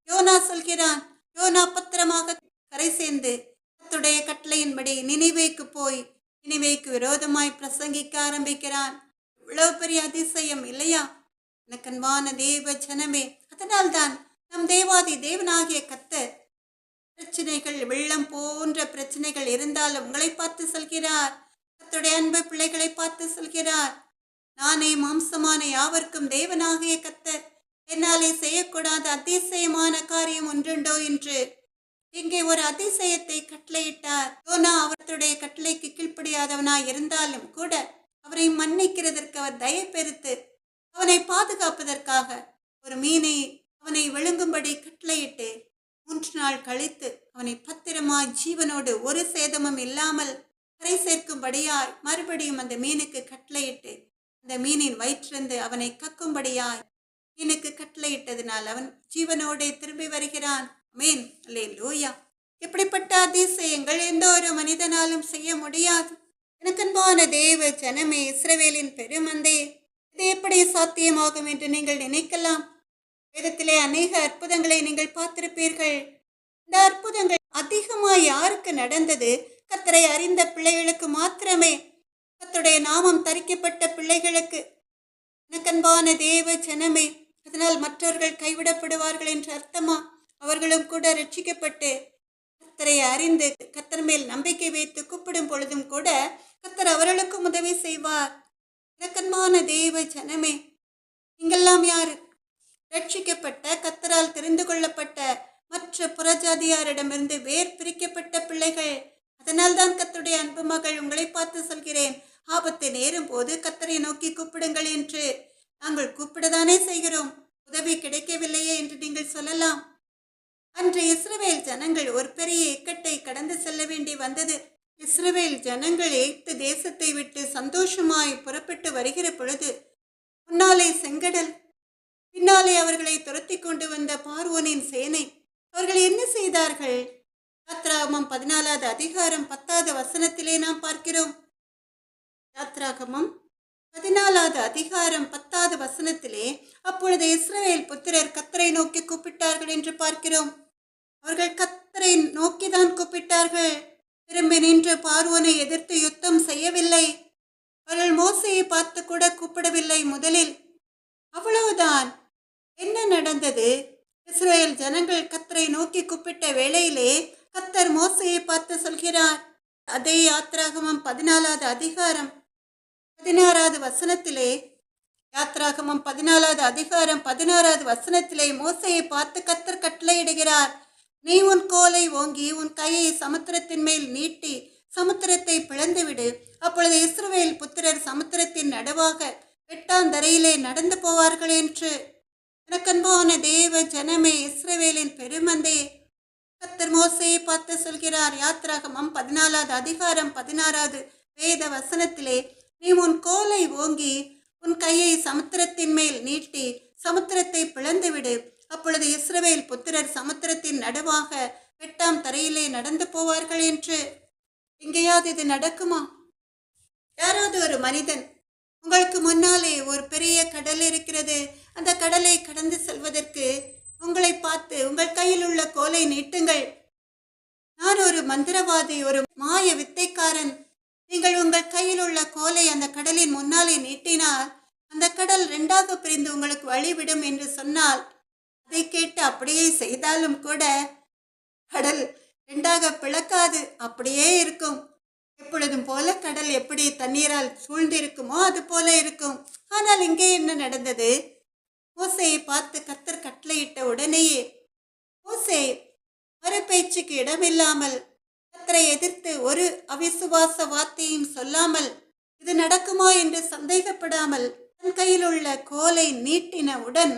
யோனா சொல்கிறான். யோனா பத்திரமாக கரை சேர்ந்து கர்த்தருடைய கட்டளையின்படி நினிவேக்கு போய் நினிவேக்கு விரோதமாய் பிரசங்கிக்க ஆரம்பிக்கிறான். இவ்வளவு பெரிய அதிசயம் இல்லையா? எனக்கு அன்பான தேவ ஜனமே, அதனால்தான் நம் தேவாதி தேவனாகிய கர்த்தர் பிரச்சனைகள், வெள்ளம் போன்ற பிரச்சனைகள் இருந்தாலும் உங்களை பார்த்து சொல்கிறார். கர்த்தருடைய அன்பு பிள்ளைகளை பார்த்து சொல்கிறார், நானே மாம்சமான யாவர்க்கும் தேவனாகிய கர்த்தர், என்னாலே செய்யக்கூடாத அதிசயமான காரியம் ஒன்றுண்டோ என்று. இங்கே ஒரு அதிசயத்தை கட்டளையிட்டார். யோனா அவருடைய கட்டளைக்கு கீழ்ப்படியாதவனாய் இருந்தாலும் கூட அவரை மன்னிக்கிறதற்கு அவர் தயை பெருத்து அவனை பாதுகாப்பதற்காக ஒரு மீனை அவனை விழுங்கும்படி கட்டளையிட்டு 3 நாள் கழித்து அவனை பத்திரமாய் ஜீவனோடு ஒரு சேதமும் இல்லாமல் கரை சேர்க்கும்படியாய் மறுபடியும் அந்த மீனுக்கு கட்டளையிட்டு அந்த மீனின் வயிற்றிலிருந்து அவனை கக்கும்படியாய் மீனுக்கு கட்டளையிட்டதினால் அவன் ஜீவனோடு திரும்பி வருகிறான். ஆமென், அல்லேலூயா. இப்படிப்பட்ட அதிசயங்கள் எந்த ஒரு மனிதனாலும் செய்ய முடியாது. எனக்கன்பான தேவ ஜனமே, இஸ்ரவேலின் பெருமந்தையே, இது எப்படி சாத்தியமாகும் என்று நீங்கள் நினைக்கலாம். வேதத்திலே அநேக அற்புதங்களை நீங்கள் பார்த்திருப்பீர்கள். இந்த அற்புதங்கள் அதிகமாய் யாருக்கு நடந்தது? கர்த்தரை அறிந்த பிள்ளைகளுக்கு மாத்திரமே, கர்த்தருடைய நாமம் தரிக்கப்பட்ட பிள்ளைகளுக்கு. எனக்கன்பான தேவ ஜனமே, அதனால் மற்றவர்கள் கைவிடப்படுவார்கள் என்று அர்த்தமா? அவர்களும் கூட ரட்சிக்கப்பட்டு கர்த்தரை அறிந்து கர்த்தர் மேல் நம்பிக்கை வைத்து கூப்பிடும் பொழுதும் கூட கர்த்தர் அவர்களுக்கும் உதவி செய்வார். எனக்கன்பான தேவ ஜனமே, இங்கெல்லாம் யாரு? ரட்சிக்கப்பட்ட, கர்த்தரால் தெரிந்து கொள்ளப்பட்ட, மற்ற புறஜாதியாரிடமிருந்து வேர் பிரிக்கப்பட்ட பிள்ளைகள். அதனால் தான் கர்த்தருடைய அன்பு மகள் உங்களை பார்த்து சொல்கிறேன், ஆபத்து நேரும் போது கர்த்தரை நோக்கி கூப்பிடுங்கள் என்று. நாங்கள் கூப்பிடதானே செய்கிறோம், உதவி கிடைக்கவில்லையே என்று நீங்கள் சொல்லலாம். அன்று இஸ்ரவேல் ஜனங்கள் ஒரு பெரிய இக்கட்டை கடந்து செல்ல வேண்டி வந்தது. இஸ்ரவேல் ஜனங்கள் எகிப்து தேசத்தை விட்டு சந்தோஷமாய் புறப்பட்டு வருகிற பொழுது முன்னாலே செங்கடல், பின்னாலே அவர்களை துரத்தி கொண்டு வந்த பார்வோனின் சேனை. அவர்கள் என்ன செய்தார்கள்? யாத்ராகமம் 14வது அதிகாரம் 10வது வசனத்திலே நாம் பார்க்கிறோம். யாத்ராகமம் 14வது அதிகாரம் 10வது வசனத்திலே, அப்பொழுது இஸ்ரவேல் புத்திரர் கர்த்தரை நோக்கி கூப்பிட்டார்கள் என்று பார்க்கிறோம். அவர்கள் கர்த்தரை நோக்கிதான் கூப்பிட்டார்கள். திரும்பி நின்று பார்வோனை எதிர்த்து யுத்தம் செய்யவில்லை. அவர்கள் மோசையை பார்த்து கூட கூப்பிடவில்லை. முதலில் அவ்வளவுதான். என்ன நடந்தது? இஸ்ரவேல் ஜனங்கள் கர்த்தரை நோக்கி கூப்பிட்ட வேளையிலே கர்த்தர் மோசையை பார்த்து சொல்கிறார். அதே யாத்ராகமம் 14வது அதிகாரம் 16வது வசனத்திலே, யாத்ராகமம் 14வது அதிகாரம் 16வது வசனத்திலே மோசையை பார்த்து கர்த்தர் கட்டளையிடுகிறார். நீ உன் கோலை ஓங்கி உன் கையை சமுத்திரத்தின் மேல் நீட்டி சமுத்திரத்தை பிளந்துவிடு. அப்பொழுது இஸ்ரவேல் புத்திரர் சமுத்திரத்தின் நடுவாக வெட்டாந்தரையிலே நடந்து போவார்கள் என்று. எனக்கன்பான தேவ ஜனமே, இஸ்ரவேலின் பெருமந்தையே, கர்த்தர் மோசையை பார்த்து சொல்கிறார். யாத்ராகமம் 14வது அதிகாரம் 16வது வேத வசனத்திலே, நீ உன் கோலை ஓங்கி உன் கையை சமுத்திரத்தின் மேல் நீட்டி சமுத்திரத்தை பிளந்துவிடு. அப்பொழுது இஸ்ரவேல் புத்திரர் சமுத்திரத்தின் நடுவாக வெட்டாம் தரையிலே நடந்து போவார்கள் என்று. எங்கேயாவது இது நடக்குமா? யாராவது ஒரு மனிதன், உங்களுக்கு முன்னாலே ஒரு பெரிய கடல் இருக்கிறது, அந்த கடலை கடந்து செல்வதற்கு உங்களை பார்த்து உங்கள் கையில் உள்ள கோலை நீட்டுங்கள், நான் ஒரு மந்திரவாதி, ஒரு மாய வித்தைக்காரன், நீங்கள் உங்கள் கையில் உள்ள கோலை அந்த கடலின் முன்னாலே நீட்டினால் அந்த கடல் 2ஆக பிரிந்து உங்களுக்கு வழிவிடும் என்று சொன்னால், அதை கேட்டு அப்படியே செய்தாலும் கூட கடல் 2ஆக பிளக்காது, அப்படியே இருக்கும். எப்பொழுதும் போல கடல் எப்படி தண்ணீரால் சூழ்ந்திருக்குமோ அது போல இருக்கும். ஆனால் இங்கே என்ன நடந்தது? மோசையை பார்த்து கர்த்தர் கட்டளையிட்ட உடனேயே மோசே மறுபேச்சுக்கு இடமில்லாமல், கர்த்தரை எதிர்த்து ஒரு அவிசுவாச வார்த்தையும் சொல்லாமல், இது நடக்குமா என்று சந்தேகப்படாமல் தன் கையில் உள்ள கோலை நீட்டினவுடன்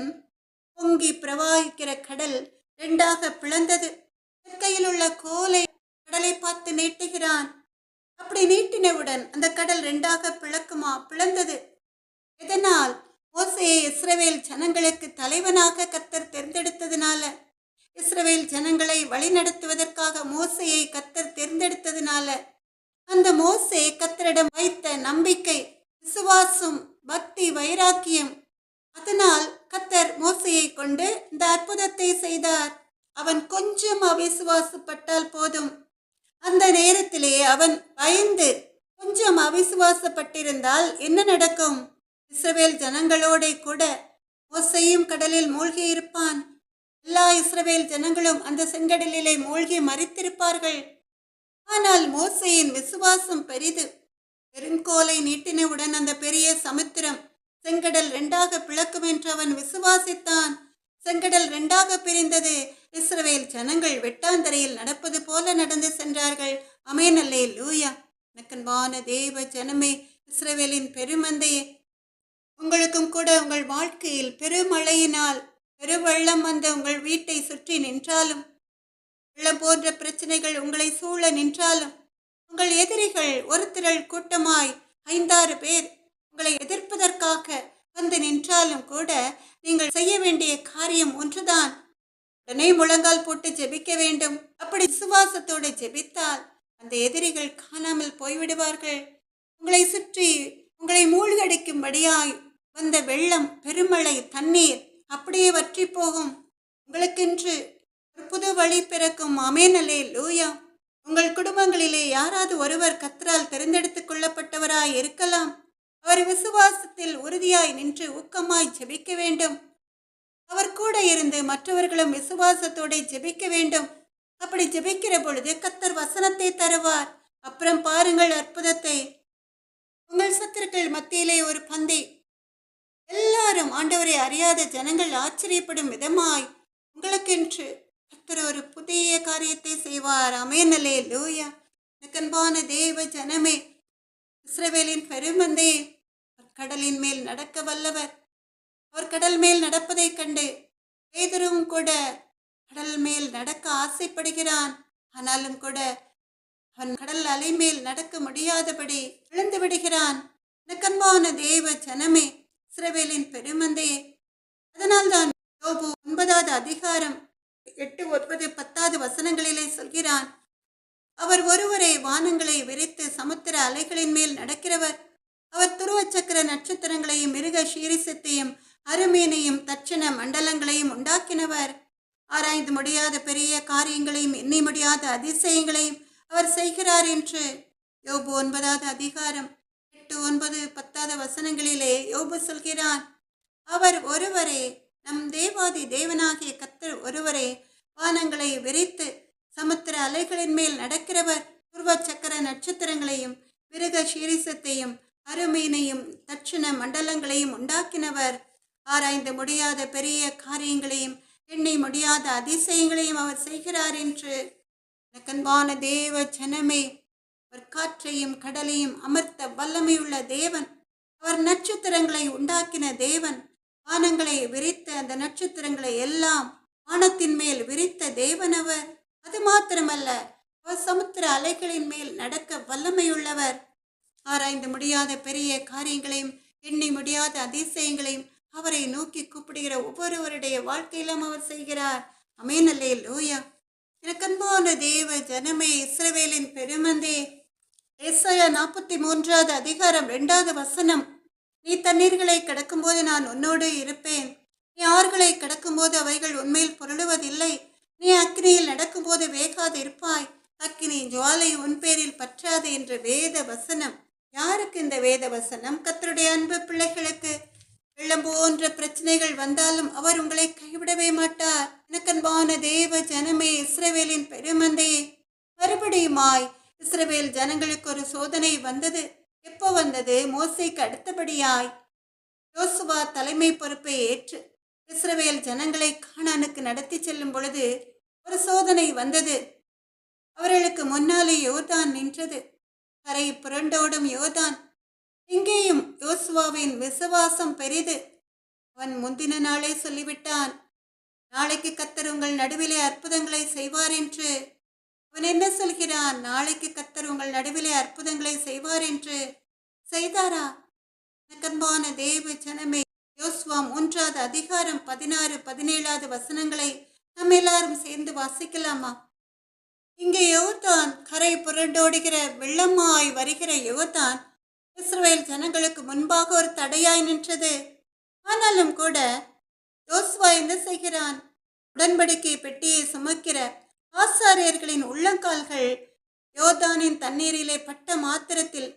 பொங்கி பிரவாகிக்கிற கடல் 2ஆக பிளந்தது. தன் கையில் உள்ள கோலை கடலை பார்த்து நீட்டுகிறான். அப்படி நீட்டினவுடன் அந்த கடல் 2ஆக பிளக்குமா? பிளந்தது. இதனால் மோசேயை இஸ்ரவேல் ஜனங்களுக்கு தலைவனாக கர்த்தர் தேர்ந்தெடுத்ததினால, இஸ்ரவேல் ஜனங்களை வழிநடத்துவதற்காக மோசேயை கர்த்தர் தேர்ந்தெடுத்ததினால, அந்த மோசே கர்த்தரிடம் வைத்த நம்பிக்கை, விசுவாசம், பக்தி, வைராக்கியம், அதனால் கர்த்தர் மோசேயை கொண்டு இந்த அற்புதத்தை செய்தார். அவன் கொஞ்சம் அவிசுவாசப்பட்டால் போதும். அந்த நேரத்திலே அவன் பயந்து கொஞ்சம் அவிசுவாசப்பட்டிருந்தால் என்ன நடக்கும்? இஸ்ரவேல் ஜனங்களோட கூட மோசேயும் கடலில் மூழ்கி இருப்பான். எல்லா இஸ்ரவேல் ஜனங்களும் அந்த செங்கடலிலே மூழ்கி மரித்திருப்பார்கள். ஆனால் மோசேயின் விசுவாசம் பெரிது. பெருங்கோலை நீட்டினவுடன் அந்த பெரிய சமுத்திரம், செங்கடல் 2ஆக பிளக்கும் என்று அவன் விசுவாசித்தான். செங்கடல் 2ஆக பிரிந்தது. இஸ்ரவேல் ஜனங்கள் வெட்டாந்தரையில் நடப்பது போல நடந்து சென்றார்கள். ஆமென், அல்லேலூயா. எனக்கன்பான தேவ ஜனமே, இஸ்ரவேலின் பெருமந்தையே, உங்களுக்கும் கூட உங்கள் வாழ்க்கையில் பெருமழையினால் பெருவெள்ளம் வந்து உங்கள் வீட்டை சுற்றி நின்றாலும், வெள்ளம் போன்ற பிரச்சனைகள் உங்களை சூழ நின்றாலும், உங்கள் எதிரிகள் ஒரு திரள் கூட்டமாய் 5-6 பேர் உங்களை எதிர்ப்பதற்காக வந்து நின்றாலும் கூட நீங்கள் செய்ய வேண்டிய காரியம் ஒன்றுதான். உடனே முழங்கால் போட்டு ஜெபிக்க வேண்டும். அப்படி விசுவாசத்தோடு ஜெபித்தால் அந்த எதிரிகள் காணாமல் போய்விடுவார்கள். உங்களை சுற்றி உங்களை மூழ்கடிக்கும்படியாய் வந்த வெள்ளம், பெருமழை, தண்ணீர் அப்படியே வற்றி போகும். உங்களுக்கென்று ஒரு புது வழி பிறக்கும். ஆமென், அல்லேலூயா. உங்கள் குடும்பங்களிலே யாராவது ஒருவர் கர்த்தரால் தெரிந்தெடுத்துக் கொள்ளப்பட்டவராய் இருக்கலாம். அவர் விசுவாசத்தில் உறுதியாய் நின்று ஊக்கமாய் ஜெபிக்க வேண்டும். அவர் கூட இருந்து மற்றவர்களும் விசுவாசத்தோடு ஜெபிக்க வேண்டும். அப்படி ஜெபிக்கிற பொழுது கர்த்தர் வசனத்தை தருவார். அப்புறம் பாருங்கள் அற்புதத்தை. உங்கள் சத்துருக்கள் மத்தியிலே ஒரு பந்தி, எல்லாரும் ஆண்டவரை அறியாத ஜனங்கள் ஆச்சரியப்படும் விதமாய் உங்களுக்கென்று கர்த்தர் ஒரு புதிய காரியத்தை செய்வார். ஆமென், அல்லேலூயா. அன்பான தேவ ஜனமே, இஸ்ரவேலின் பெருமந்தையே, கடலின் மேல் நடக்க வல்லவர். அவர் கடல் மேல் நடப்பதை கண்டு பேதுரும் கூட கடல் மேல் நடக்க ஆசைப்படுகிறான். ஆனாலும் கூட அவன் கடல் அலை மேல் நடக்க முடியாதபடி விழுந்து விடுகிறான். அன்பான தேவ ஜனமே, இஸ்ரவேலின் பெருமந்தையே, அதனால்தான் யோபு 9வது அதிகாரம் 8, 9, 10 வசனங்களிலே சொல்கிறான், அவர் ஒருவரே வானங்களை விரித்து சமுத்திர அலைகளின் மேல் நடக்கிறவர். அவர் துருவ சக்கர நட்சத்திரங்களையும் மிருக சீரிசத்தையும் அருமீனையும் தட்சண மண்டலங்களையும் உண்டாக்கினவர். ஆராய்ந்து முடியாத பெரிய காரியங்களையும் எண்ணி முடியாத அதிசயங்களையும் அவர் செய்கிறார் என்று யோபு 9வது அதிகாரம் 8, 9, 10 வசனங்களிலே யோபு சொல்கிறான். அவர் ஒருவரே, நம் தேவாதி தேவனாகிய கர்த்தர் ஒருவரே வானங்களை விரித்து சமுத்திர அலைகளின் மேல் நடக்கிறவர். துருவ சக்கர நட்சத்திரங்களையும் மிருக சீரிசத்தையும் அருமீனையும் தட்சண மண்டலங்களையும் உண்டாக்கினவர். ஆராய்ந்து முடியாத பெரிய காரியங்களையும் எண்ணி முடியாத அதிசயங்களையும் அவர் செய்கிறார் என்று. கண்பான தேவ ஜனமே, அவர் காற்றையும் கடலையும் அமர்த்த வல்லமையுள்ள தேவன். அவர் நட்சத்திரங்களை உண்டாக்கின தேவன். வானங்களை விரித்த அந்த நட்சத்திரங்களை எல்லாம் வானத்தின் மேல் விரித்த தேவன் அவர். அது மாத்திரமல்ல, அவர் சமுத்திர அலைகளின் மேல் நடக்க வல்லமையுள்ளவர். ஆராய்ந்து முடியாத பெரிய காரியங்களையும் எண்ணி முடியாத அதிசயங்களையும் அவரை நோக்கி கூப்பிடுகிற ஒவ்வொருவருடைய வாழ்க்கையிலும் அவர் செய்கிறார். ஆமென், அல்லேலூயா. எனக்கு அன்பான தேவ ஜனமே, இஸ்ரவேலின் பெருமந்தே, ஏசாயா 43வது அதிகாரம் 2வது வசனம். நீ தண்ணீர்களை கடக்கும்போது நான் உன்னோடு இருப்பேன். நீ ஆறுகளை கடக்கும்போது அவைகள் உண்மையில் புரளுவதில்லை. நீ அக்கினியில் நடக்கும்போது வேகாது இருப்பாய். அக்கினி ஜுவாலை உன் பேரில் பற்றாது என்ற வேத வசனம். யாருக்கு இந்த வேத வசனம்? கர்த்தருடைய அன்பு பிள்ளைகளுக்கு. வெள்ளம் போன்ற பிரச்சனைகள் வந்தாலும் அவர் உங்களை கைவிடவே மாட்டார். எனக்கன்பான தேவ ஜனமே, இஸ்ரவேலின் பெருமந்தையே, மறுபடியுமாய் இஸ்ரவேல் ஜனங்களுக்கு ஒரு சோதனை வந்தது. எப்போ வந்தது? மோசேக்கு அடுத்தபடியாய் யோசுவா தலைமை பொறுப்பை ஏற்று இஸ்ரவேல் ஜனங்களை கானானுக்கு நடத்தி செல்லும் பொழுது ஒரு சோதனை வந்தது. அவர்களுக்கு முன்னாலே யோர்தான் நின்றது. கரை புரண்டோடும் யோர்தான். இங்கேயும் யோசுவாவின் விசுவாசம் பெரிது. அவன் முந்தின நாளே சொல்லிவிட்டான், நாளைக்கு கர்த்தர் உங்கள் நடுவிலே அற்புதங்களை செய்வார் என்று. அவன் என்ன சொல்கிறான்? நாளைக்கு கர்த்தர் உங்கள் நடுவிலே அற்புதங்களை செய்வார் என்று. செய்தாரா? அன்பான தேவ ஜனமே, யோசுவா 3வது அதிகாரம் 16, 17 வசனங்களை நம்ம எல்லாரும் சேர்ந்து வாசிக்கலாமா? இங்கே யோர்தான், கரை புரண்டோடுகிற வெள்ளமாய் வருகிற யோர்தான் இஸ்ரவேல் ஜனங்களுக்கு முன்பாக ஒரு தடையாய் நின்றது. ஆனாலும் கூட யோசுவா என்ன செய்கிறான்? உடன்படிக்கை பெட்டியை சுமக்கிற ஆசாரியர்களின் உள்ளங்கால்கள் யோர்தானின் தண்ணீரிலே பட்ட மாத்திரத்தில்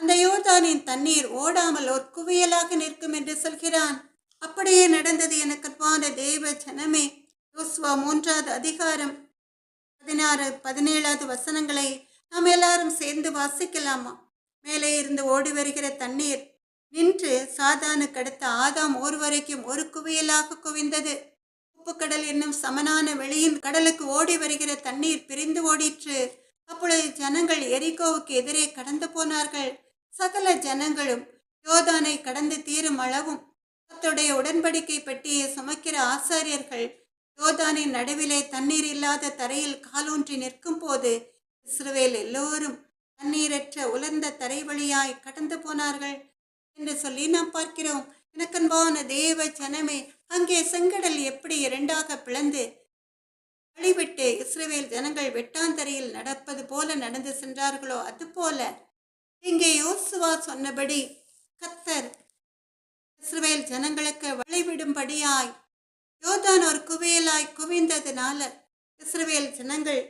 அந்த யோர்தானின் தண்ணீர் ஓடாமல் ஒரு குவியலாக நிற்கும் என்று சொல்கிறான். அப்படியே நடந்தது. எனக்கு அன்பான தேவ ஜனமே, யோசுவா 3வது அதிகாரம் 16, 17 வசனங்களை நாம் எல்லாரும் சேர்ந்து வாசிக்கலாமா? மேலே இருந்து ஓடி வருகிற தண்ணீர் நின்று சாதானுக்கு அடுத்த ஆதாம் ஓர் வரைக்கும் ஒரு குவியலாக குவிந்தது. உப்புக்கடல் என்னும் சமனான வெளியின் கடலுக்கு ஓடி வருகிற தண்ணீர் பிரிந்து ஓடிற்று. அப்பொழுது ஜனங்கள் எரிகோவுக்கு எதிரே கடந்து போனார்கள். சகல ஜனங்களும் யோர்தானை கடந்து தீரும் அளவும் கர்த்தருடைய உடன்படிக்கை பெட்டியை சுமக்கிற ஆசாரியர்கள் யோர்தானின் நடுவிலே தண்ணீர் இல்லாத தரையில் காலூன்றி நிற்கும் போது இஸ்ரவேல் எல்லோரும் தண்ணீரற்ற உலர்ந்த தரை வழியாய் கடந்து போனார்கள் என்று சொல்லி நாம் பார்க்கிறோம். எனக்கன்பான தேவ ஜனமே, அங்கே செங்கடல் எப்படி இரண்டாக பிளந்து வழிவிட்டு இஸ்ரவேல் ஜனங்கள் வெட்டாந்தரையில் நடப்பது போல நடந்து சென்றார்களோ அதுபோல இங்கே யோசுவா சொன்னபடி கர்த்தர் இஸ்ரவேல் ஜனங்களுக்கு வழிவிடும்படியாய் யோர்தான் ஒரு குவியலாய் குவிந்ததினால இஸ்ரவேல் ஜனங்கள்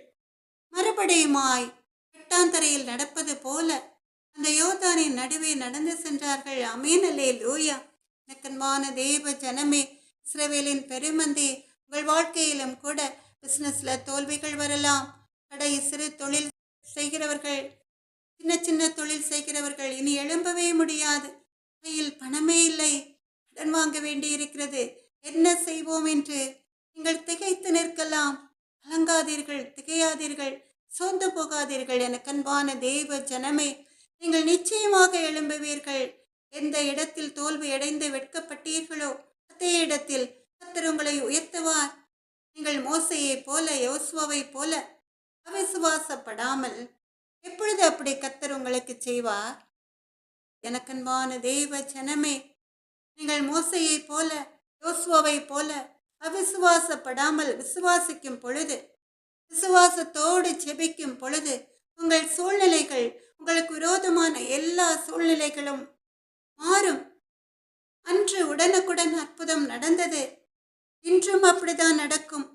மறுபடியுமாய் வெட்டாந்தரையில் நடப்பது போல அந்த யோர்தானின் நடுவே நடந்து சென்றார்கள். ஆமென், அல்லேலூயா. எனக்கன்பான தேவ ஜனமே, இஸ்ரவேலின் பெருமந்தே, உங்கள் வாழ்க்கையிலும் கூட பிசினஸ்ல தோல்விகள் வரலாம். கடை சிறு தொழில் செய்கிறவர்கள், சின்ன சின்ன தொழில் செய்கிறவர்கள் இனி எழும்பவே முடியாது. கையில் பணமே இல்லை, கடன் வாங்க வேண்டி இருக்கிறது, என்ன செய்வோம் என்று நீங்கள் திகைத்து நிற்கலாம். கலங்காதீர்கள், திகையாதீர்கள், சோர்ந்து போகாதீர்கள். எனக்கு அன்பான தேவ ஜனமே, நீங்கள் நிச்சயமாக எழும்புவீர்கள். எந்த இடத்தில் தோல்வி அடைந்து வெட்கப்பட்டீர்களோ அதே இடத்தில் கர்த்தர் உங்களை உயர்த்துவார். நீங்கள் மோசையை போல யோசுவாவை போல அவிசுவாசப்படாமல் எப்பொழுது அப்படி கர்த்தர் உங்களுக்கு செய்வார்? எனக்கன்பான தேவ ஜனமே, நீங்கள் மோசையை போல யோசுவாவை போல அவிசுவாசப்படாமல் விசுவாசிக்கும் பொழுது, விசுவாசத்தோடு ஜெபிக்கும் பொழுது உங்கள் சூழ்நிலைகள் உங்களுக்கு விரோதமான எல்லா சூழ்நிலைகளும் மாறும். அன்று உடனுக்குடன் அற்புதம் நடந்தது, இன்றும் அப்படிதான் நடக்கும்.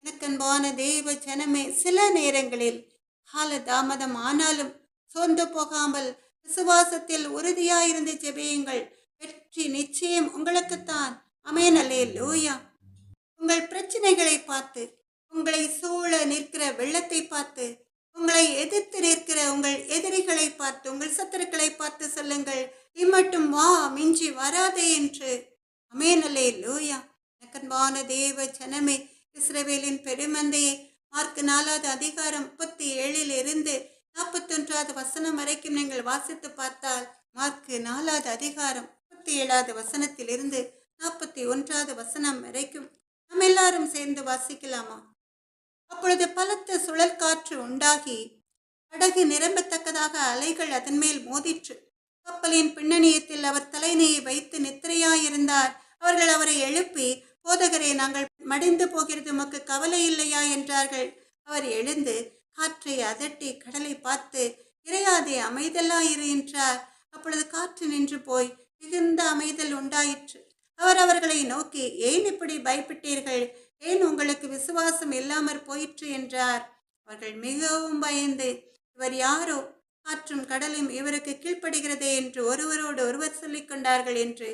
எனக்கன்பான தேவ ஜனமே, சில நேரங்களில் கால தாமதம் ஆனாலும் சோர்ந்து போகாமல் விசுவாசத்தில் உறுதியாயிருந்து ஜெபியுங்கள். வெற்றி நிச்சயம் உங்களுக்குத்தான். ஆமென். அல்லேலூயா. உங்கள் பிரச்சனைகளை பார்த்து, உங்களை சூழ நிற்கிற வெள்ளத்தை பார்த்து, உங்களை எதிர்த்து நிற்கிற உங்கள் எதிரிகளை பார்த்து, உங்கள் சத்துருக்களை பார்த்து சொல்லுங்கள், இம்மட்டும் வா, மிஞ்சி வராதே என்று. ஆமென். அல்லேலூயா. எனக்கன்பான தேவ ஜனமே, இஸ்ரவேலின் பெருமந்தையே, மார்க் 4வது அதிகாரம் 37 இருந்து 41வது வசனம் வரைக்கும் நீங்கள் வாசித்து பார்த்தால், மார்க் 4வது அதிகாரம் 37வது வசனத்திலிருந்து 41வது வசனம் வரைக்கும் நம்ம எல்லாரும் சேர்ந்து வாசிக்கலாமா? அப்பொழுது பலத்த சுழல் காற்று உண்டாகி படகு நிரம்பத்தக்கதாக அலைகள் அதன் மேல் மோதிற்று. கப்பலின் பின்னணியத்தில் அவர் தலையினையை வைத்து நித்திரையாயிருந்தார். அவர்கள் அவரை எழுப்பி, போதகரே, நாங்கள் மடிந்து போகிறது உமக்கு கவலை இல்லையா என்றார்கள். அவர் எழுந்து காற்றை அதட்டி கடலை பார்த்து, இறையாதே, அமைதலாயிரு என்றார். அப்பொழுது காற்று நின்று போய் மிகுந்த அமைதல் உண்டாயிற்று. அவர் அவர்களை நோக்கி, ஏன் இப்படி பயப்பட்டீர்கள்? ஏன் உங்களுக்கு விசுவாசம் இல்லாமற் போயிற்று என்றார். அவர்கள் மிகவும் பயந்து, இவர் யாரோ, காற்றும் கடலும் இவருக்கு கீழ்ப்படுகிறதே என்று ஒருவரோடு ஒருவர் சொல்லிக் கொண்டார்கள் என்று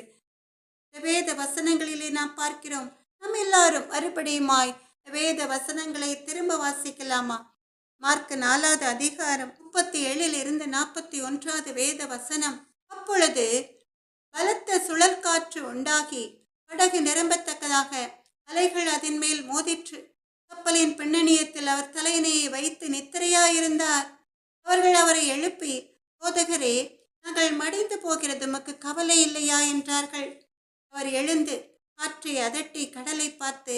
வேத வசனங்களிலே நாம் பார்க்கிறோம். நம்ம எல்லாரும் மறுபடியுமாய் வேத வசனங்களை திரும்ப வாசிக்கலாமா? மார்க் 4வது அதிகாரம் 37 இருந்து 41வது வேத வசனம். அப்பொழுது பலத்த சுழல் காற்று உண்டாகி படகு நிரம்பத்தக்கதாக அலைகள் அதன் மேல் மோதிற்று. கப்பலின் பின்னணியத்தில் அவர் தலையினையை வைத்து நித்திரையாயிருந்தார். அவர்கள் அவரை எழுப்பி, போதகரே, நாங்கள் மடிந்து போகிறது உமக்கு கவலை இல்லையா என்றார்கள். அவர் எழுந்து காற்றை அதட்டி கடலை பார்த்து,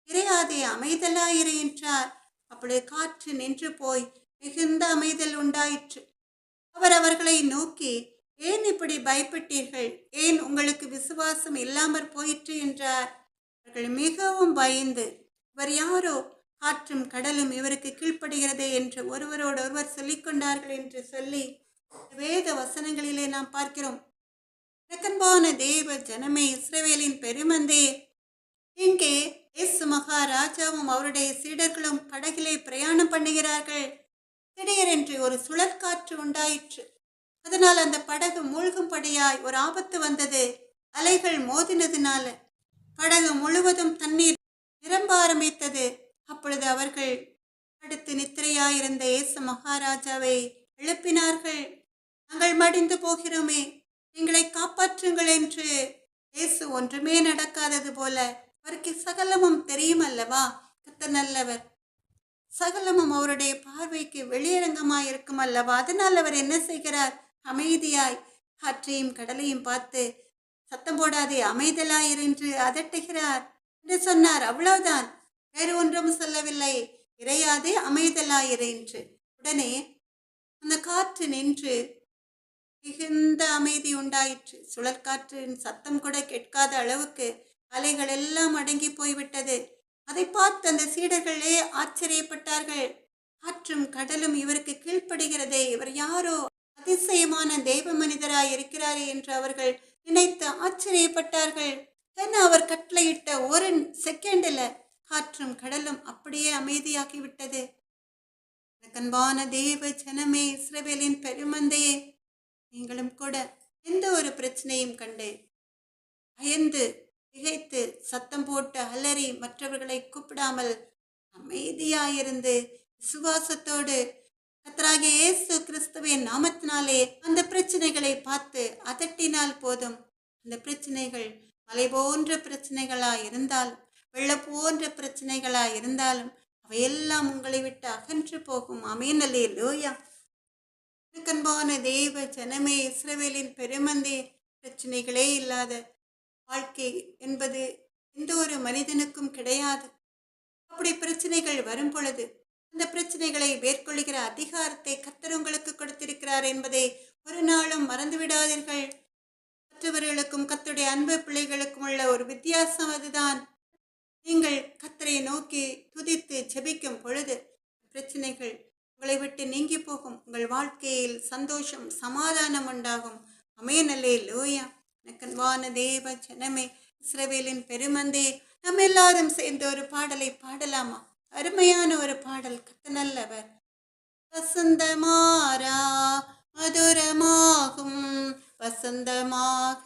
இறையாதே, அமைதலாயிரு என்றார். அப்பொழுது காற்று நின்று போய் மிகுந்த அமைதல் உண்டாயிற்று. அவர் அவர்களை நோக்கி, ஏன் இப்படி பயப்பட்டீர்கள்? ஏன் உங்களுக்கு விசுவாசம் இல்லாமற் போயிற்று என்றார். அவர்கள் மிகவும் பயந்து, இவர் யாரோ, காற்றும் கடலும் இவருக்கு கீழ்ப்படுகிறதே என்று ஒருவரோடு ஒருவர் சொல்லிக்கொண்டார்கள் என்று சொல்லி வேத வசனங்களிலே நாம் பார்க்கிறோம். அன்பான தேவ ஜனமே, இஸ்ரவேலின் பெருமந்தே, இங்கே இயேசு மகாராஜாவும் அவருடைய சீடர்களும் படகிலே பிரயாணம் பண்ணுகிறார்கள். திடீரென்று ஒரு சுழற்காற்று உண்டாயிற்று. அதனால் அந்த படகு மூழ்கும்படியாய் ஒரு ஆபத்து வந்தது. அலைகள் மோதினதுனால படகு முழுவதும் தண்ணீர் நிரம்ப ஆரம்பித்தது. அப்பொழுது அவர்கள் அடுத்து நித்திரையாயிருந்த இயேசு மகாராஜாவை எழுப்பினார்கள். நாங்கள் மடிந்து போகிறோமே, எங்களை காப்பாற்றுங்கள் என்று. இயேசு ஒன்றுமே நடக்காதது போல, அவருக்கு சகலமும் தெரியும் அல்லவா? கர்த்தர் நல்லவர், சகலமும் அவருடைய பார்வைக்கு வெளியரங்கமாய் இருக்கும் அல்லவா? அதனால் அவர் என்ன செய்கிறார்? அமைதியாய் காற்றையும் கடலையும் பார்த்து, சத்தம் போடாதே, அமைதலாயிரு என்று அதட்டுகிறார் என்று சொன்னார். அவ்வளவுதான், வேறு ஒன்றும் சொல்லவில்லை. இறையாதே, அமைதலாயிரு என்று. உடனே அந்த காற்று நின்று மிகுந்த அமைதி உண்டாயிற்று. சுழற்காற்றின் சத்தம் கூட கேட்காத அளவுக்கு அலைகள் எல்லாம் அடங்கி போய்விட்டது. அதை பார்த்து அந்த சீடர்களே ஆச்சரியப்பட்டார்கள். காற்றும் கடலும் இவருக்கு கீழ்ப்படுகிறதே, இவர் யாரோ அதிசயமான தெய்வ மனிதராய் இருக்கிறாரே என்று அவர்கள் நினைத்து ஆச்சரியப்பட்டார்கள். ஏன்னா அவர் கட்டளையிட்ட ஒரு செகண்டில் காற்றும் கடலும் அப்படியே அமைதியாகிவிட்டது. அன்பான தேவ ஜனமே, இஸ்ரவேலின் பெருமந்தையே, நீங்களும் கூட எந்த ஒரு பிரச்சனையும் கண்டு பயந்து திகைத்து சத்தம் போட்டு அலறி மற்றவர்களை கூப்பிடாமல் அமைதியாயிருந்து விசுவாசத்தோடு கர்த்தராகிய இயேசு கிறிஸ்துவின் நாமத்தினாலே அந்த பிரச்சனைகளை பார்த்து அதட்டினால் போதும். அந்த பிரச்சனைகள் மலை போன்ற பிரச்சனைகளா இருந்தாலும், வெள்ள போன்ற பிரச்சனைகளா இருந்தாலும், அவையெல்லாம் உங்களை விட்டு அகன்று போகும். ஆமென். அல்லேலூயா. அன்பான தேவ ஜனமே, இஸ்ரவேலின் பெருமந்தே, பிரச்சனைகளே இல்லாத வாழ்க்கை என்பது எந்த ஒரு மனிதனுக்கும் கிடையாது. அப்படி பிரச்சனைகள் வரும் பொழுது அந்த பிரச்சனைகளை மேற்கொள்கிற அதிகாரத்தை கர்த்தர் உங்களுக்கு கொடுத்திருக்கிறார் என்பதை ஒரு நாளும் மறந்துவிடாதீர்கள். மற்றவர்களுக்கும் கர்த்தருடைய அன்பு பிள்ளைகளுக்கும் உள்ள ஒரு வித்தியாசம் அதுதான். நீங்கள் கர்த்தரை நோக்கி துதித்து ஜெபிக்கும் பொழுது பிரச்சனைகள் உங்களை விட்டு நீங்கி போகும். உங்கள் வாழ்க்கையில் சந்தோஷம் சமாதானம் உண்டாகும். ஆமென் அல்லேலூயா. எனக்கன்பான தேவ ஜனமே, இஸ்ரவேலின் பெருமந்தே, நம்ம எல்லாரும் சேர்ந்து ஒரு பாடலை பாடலாமா? அருமையான ஒரு பாடல். கர்த்தர் நல்லவர். வசந்தமாரா மதுரமாகும், வசந்தமாக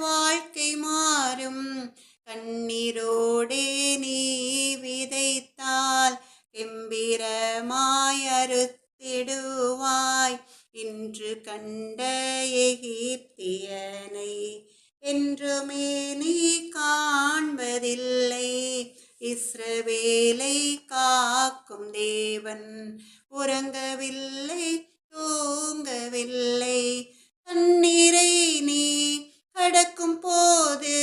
வாழ்க்கை மாறும். கண்ணீரோடே நீ விதைத்தால் கெம்பீரமாய் அறுத்திடுவாய். இன்று கண்ட எகிப்தியனை என்றுமே நீ காண்பதில்லை. இஸ்ரவேலை காக்கும் தேவன் உறங்கவில்லை, தூங்கவில்லை. தண்ணீரை நீ கடக்கும் போது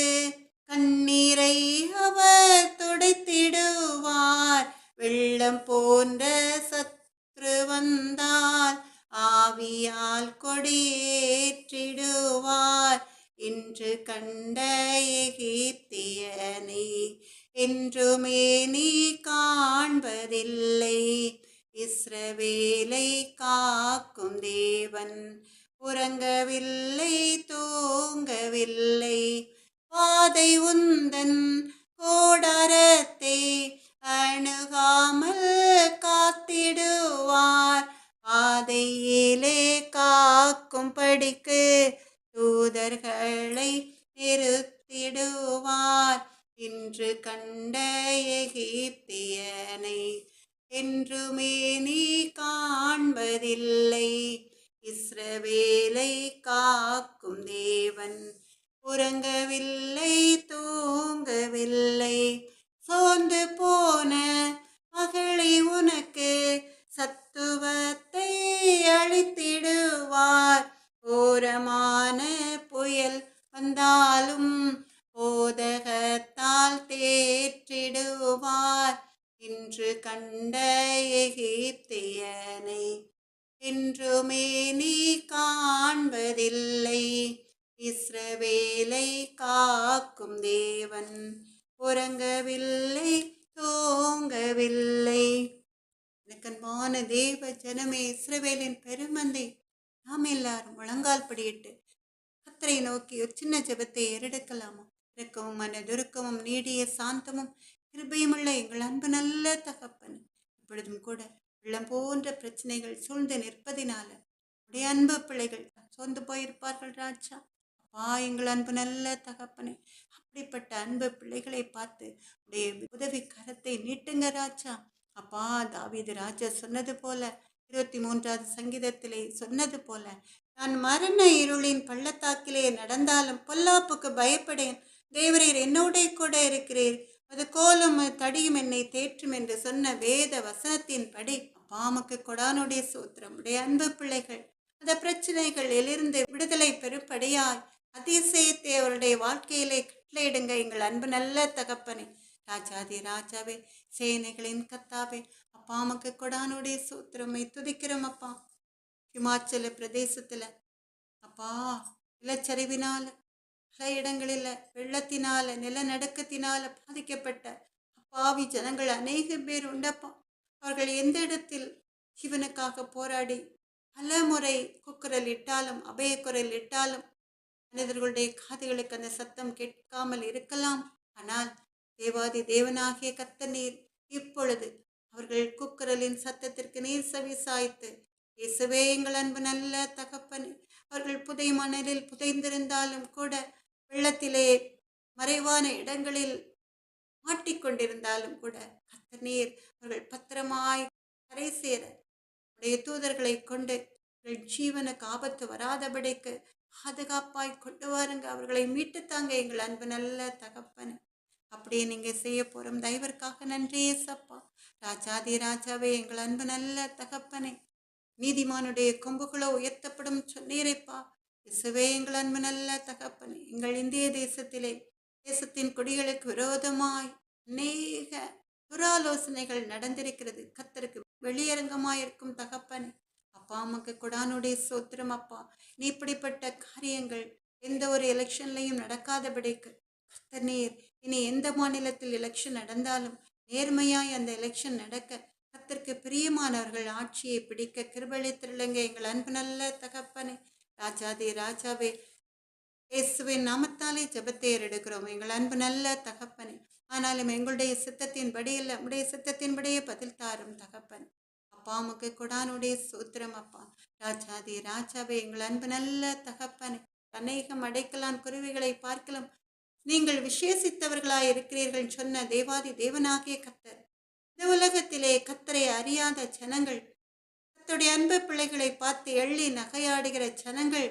கண்ணீரை அவர் துடைத்திடுவார். வெள்ளம் போன்ற சத்ரு வந்தால் ஆவியால் கொடியேற்றிடுவார். இன்று கண்ட எகிப்தியனை என்றுமே நீ காண்பதில்லை. இஸ்ரவேலை காக்கும் தேவன் உறங்கவில்லை, தூங்கவில்லை. பாதை உந்தன் கோடாரத்தை அணுகாமல் காத்திடுவார். பாதையிலே காக்கும் படிக்கு தூதர்களை நிறுத்திடுவார். இன்று கண்ட எகிப்தியனை என்றுமே நீ காண்பதில்லை. இஸ்ரவேலை காக்கும் தேவன் உறங்கவில்லை, தூங்கவில்லை. சோர்ந்து போன மகளை உனக்கு சத்துவத்தை அளித்திடுவார். ஓரமான புயல் வந்தாலும் போதகத்தால் தேற்றிடுவார். இன்று கண்ட எகிப்தியனை என்றுமே நீ காண்பதில்லை. இஸ்ரவேலை காக்கும் தேவன் உறங்கவில்லை, தூங்கவில்லை. எனக்கன்பான தேவ ஜனமே, இஸ்ரவேலின் பெருமந்தை, நாம் எல்லாரும் முழங்கால் படியிட்டு கர்த்தரை நோக்கி ஒரு சின்ன ஜெபத்தை ஏறெடுக்கலாமா? இரக்கமும் மனதுருக்கமும் நீடிய சாந்தமும் கிருபையுமுள்ள எங்கள் அன்பு நல்ல தகப்பன், இப்பொழுதும் கூட வெள்ளம் போன்ற பிரச்சனைகள் சூழ்ந்து நிற்பதினால உடைய அன்பு பிள்ளைகள் சோர்ந்து போயிருப்பார்கள் ராஜா. அப்பா, எங்கள் அன்பு நல்ல தகப்பனே, அப்படிப்பட்ட அன்பு பிள்ளைகளை பார்த்து உடைய உதவி கரத்தை நீட்டுங்க ராஜா. அப்பா, தாவீது ராஜா சொன்னது போல, 23வது சங்கீதத்திலே சொன்னது போல, நான் மரண இருளின் பள்ளத்தாக்கிலே நடந்தாலும் பொல்லாப்புக்கு பயப்படேன், தேவரீர் என்னோட கூட இருக்கிறீர், அது கோலும் தடியும் என்னை தேற்றும் என்று சொன்ன வேத வசனத்தின் படி அப்பாமுக்கு கொடானுடைய சூத்திரம். உடைய அன்பு பிள்ளைகள் அந்த பிரச்சனைகளிலிருந்து விடுதலை பெறும்படியாய் அதிசயத்தை அவருடைய வாழ்க்கையிலே கட்டளையிடுங்க எங்கள் அன்பு நல்ல தகப்பனே. ராஜாதி ராஜாவே, சேனைகளின் கத்தாவே, அப்பாமுக்கு கொடானுடைய சூத்திரமை துதிக்கிறோம் அப்பா. ஹிமாச்சல பிரதேசத்துல அப்பா நிலச்சரிவினால பல இடங்களில் வெள்ளத்தினால நிலநடுக்கத்தினால பாதிக்கப்பட்ட அப்பாவி ஜனங்கள் அநேக பேர் உண்டப்பா. அவர்கள் எந்த இடத்தில் சிவனுக்காக போராடி பல முறை கூக்குரல் இட்டாலும் அபயக்குரல் இட்டாலும் மனிதர்களுடைய காதுகளுக்கு அந்த சத்தம் கேட்காமல் இருக்கலாம். ஆனால் தேவாதி தேவனாகிய கர்த்தர் நீர் இப்பொழுது அவர்கள் கூக்குரலின் சத்தத்திற்கு நீர் செவி சாய்த்து, இயேசுவே எங்கள் அன்பு நல்ல தகப்பனே, அவர்கள் புதை மணலில் புதைந்திருந்தாலும் கூட, வெள்ளத்திலே மறைவான இடங்களில் மாட்டிக்கொண்டிருந்தாலும் கூட, கர்த்தர் நீர் அவர்கள் பத்திரமாய் கரை சேர உடைய தூதர்களை கொண்டு அவர்கள் ஜீவனுக்கு ஆபத்து வராதபடிக்கு பாதுகாப்பாய் கொண்டு வாருங்க. அவர்களை மீட்டு தாங்க எங்கள் அன்பு நல்ல தகப்பனே. அப்படியே நீங்க செய்ய போறோம் தயவிற்காக நன்றி ஏசப்பா. ராஜாதி ராஜாவே, எங்கள் அன்பு நல்ல தகப்பனே, நீதிமானுடைய கொம்புகளோ உயர்த்தப்படும் சொன்னீரைப்பா. இயேசுவே எங்கள் அன்பு நல்ல தகப்பனே, எங்கள் இந்திய தேசத்தின் கொடிகளுக்கு விரோதமாய் அநேக துராலோசனைகள் நடந்திருக்கிறது. கர்த்தருக்கு வெளியரங்கமாயிருக்கும் தகப்பனே, அப்பா அம்மாக்கு கொடானுடைய சோத்திரம் அப்பா. நீ இப்படிப்பட்ட காரியங்கள் எந்த ஒரு எலெக்ஷன்லையும் நடக்காதபடிக்கு கர்த்தர் நீர் இனி எந்த மாநிலத்தில் எலெக்ஷன் நடந்தாலும் நேர்மையாய் அந்த எலெக்ஷன் நடக்க கர்த்தருக்கு பிரியமானவர்கள் ஆட்சியை பிடிக்க கிருபளித்திருளுங்க எங்கள் அன்பு நல்ல தகப்பனே. ராஜாதி ராஜாவே, இயேசுவின் நாமத்தாலே ஜெபத்தை எடுக்கிறோம் எங்கள் அன்பு நல்ல தகப்பனே. ஆனாலும் எங்களுடைய சித்தத்தின்படி இல்லை, நம்முடைய சித்தத்தின்படியே பதில் தாரும் தகப்பன். அப்பா உமக்கு கொடானுடைய சூத்திரம் அப்பா. ராஜாதி ராஜாவே, எங்கள் அன்பு நல்ல தகப்பனே. அநேகம் அடைக்கலான் குருவிகளை பார்க்கலாம் நீங்கள் விசேஷித்தவர்களாய் இருக்கிறீர்கள் சொன்ன தேவாதி தேவனாகிய கர்த்தர், இந்த உலகத்திலே கர்த்தரை அறியாத ஜனங்கள், கர்த்தருடைய அன்பு பிள்ளைகளை பார்த்து எள்ளி நகையாடுகிற ஜனங்கள்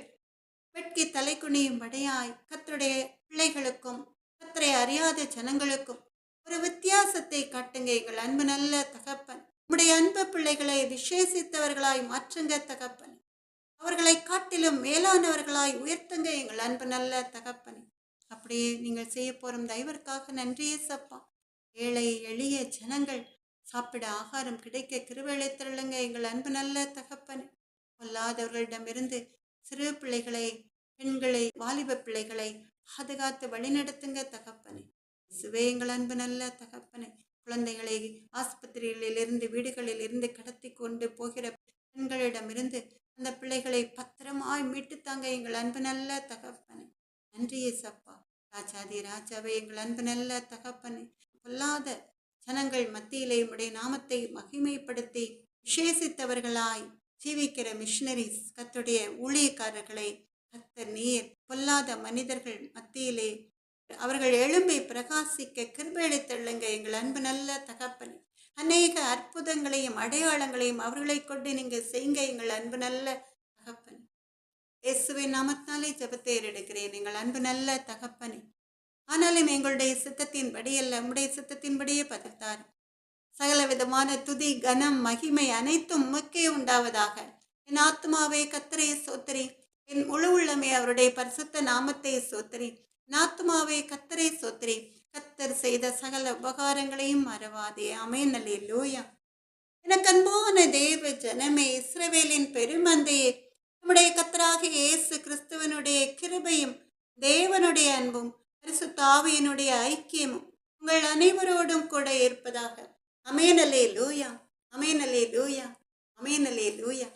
வெட்கி தலை குனியும் படையாய் கர்த்தருடைய பிள்ளைகளுக்கும் கர்த்தரை அறியாத ஜனங்களுக்கும் ஒரு வித்தியாசத்தை காட்டுங்க எங்கள் அன்பு நல்ல தகப்பன். உம்முடைய அன்பு பிள்ளைகளை விசேஷித்தவர்களாய் மாற்றுங்க தகப்பன். அவர்களை காட்டிலும் மேலானவர்களாய் உயர்த்துங்க எங்கள் அன்பு நல்ல தகப்பன். அப்படியே நீங்கள் செய்ய போறும் தயவிற்காக நன்றியே சப்பா. ஏழை எளிய ஜனங்கள் சாப்பிட ஆகாரம் கிடைக்க கிருபையளித்திருளுங்க எங்கள் அன்பு நல்ல தகப்பன். கொல்லாதவர்களிடமிருந்து சிறு பிள்ளைகளை, பெண்களை, வாலிப பிள்ளைகளை பாதுகாத்து வழிநடத்துங்க தகப்பனே. இயேசுவே எங்கள் அன்பு நல்ல தகப்பனே. குழந்தைகளை ஆஸ்பத்திரிகளில் இருந்து வீடுகளில் இருந்து கடத்தி கொண்டு போகிற பெண்களிடமிருந்து அந்த பிள்ளைகளை பத்திரமாய் மீட்டுத்தாங்க எங்கள் அன்பு நல்ல தகப்பனே. நன்றியே சப்பா. ராஜாதி ராஜாவே, எங்கள் அன்பு நல்ல தகப்பனே. பொல்லாத ஜனங்கள் மத்தியிலே உம்முடைய நாமத்தை மகிமைப்படுத்தி விசேஷித்தவர்களாய் ஜீவிக்கிற மிஷனரிஸ், கர்த்தருடைய ஊழியக்காரர்களை கர்த்தர் நீர் பொல்லாத மனிதர்கள் மத்தியிலே அவர்கள் எழும்பி பிரகாசிக்க கிருபையளித்தள்ளுங்க எங்கள் அன்பு நல்ல தகப்பனே. அநேக அற்புதங்களையும் அடையாளங்களையும் அவர்களை கொண்டு நீங்கள் செய்யுங்க எங்கள் அன்பு நல்ல தகப்பனே. இயேசுவின் நாமத்தினாலே ஜெபத்தை எடுக்கிறேன் எங்கள் அன்பு நல்ல தகப்பனே. ஆனாலும் எங்களுடைய சித்தத்தின்படி அல்ல, உம்முடைய சித்தத்தின்படியே பதித்தார். சகல விதமான துதி கனம் மகிமை அனைத்தும் உமக்கே உண்டாவதாக. என் ஆத்மாவே கர்த்தரை சோத்திரி, என் முழு உள்ளமே அவருடைய பரிசுத்த நாமத்தை சோத்திரி. என் ஆத்மாவே கர்த்தரை சோத்திரி, கர்த்தர் செய்த சகல உபகாரங்களையும் மறவாதே. ஆமென். அல்லேலூயா. எனக்கு அன்பான தேவ ஜனமே, இஸ்ரவேலின் பெருமந்தையே, நம்முடைய கர்த்தராகிய இயேசு கிறிஸ்துவனுடைய கிருபையும் தேவனுடைய அன்பும் பரிசுத்த ஆவியினுடைய ஐக்கியமும் உங்கள் அனைவரோடும் கூட இருப்பதாக. ஆமென். அல்லேலூயா. ஆமென். அல்லேலூயா. ஆமென். அல்லேலூயா.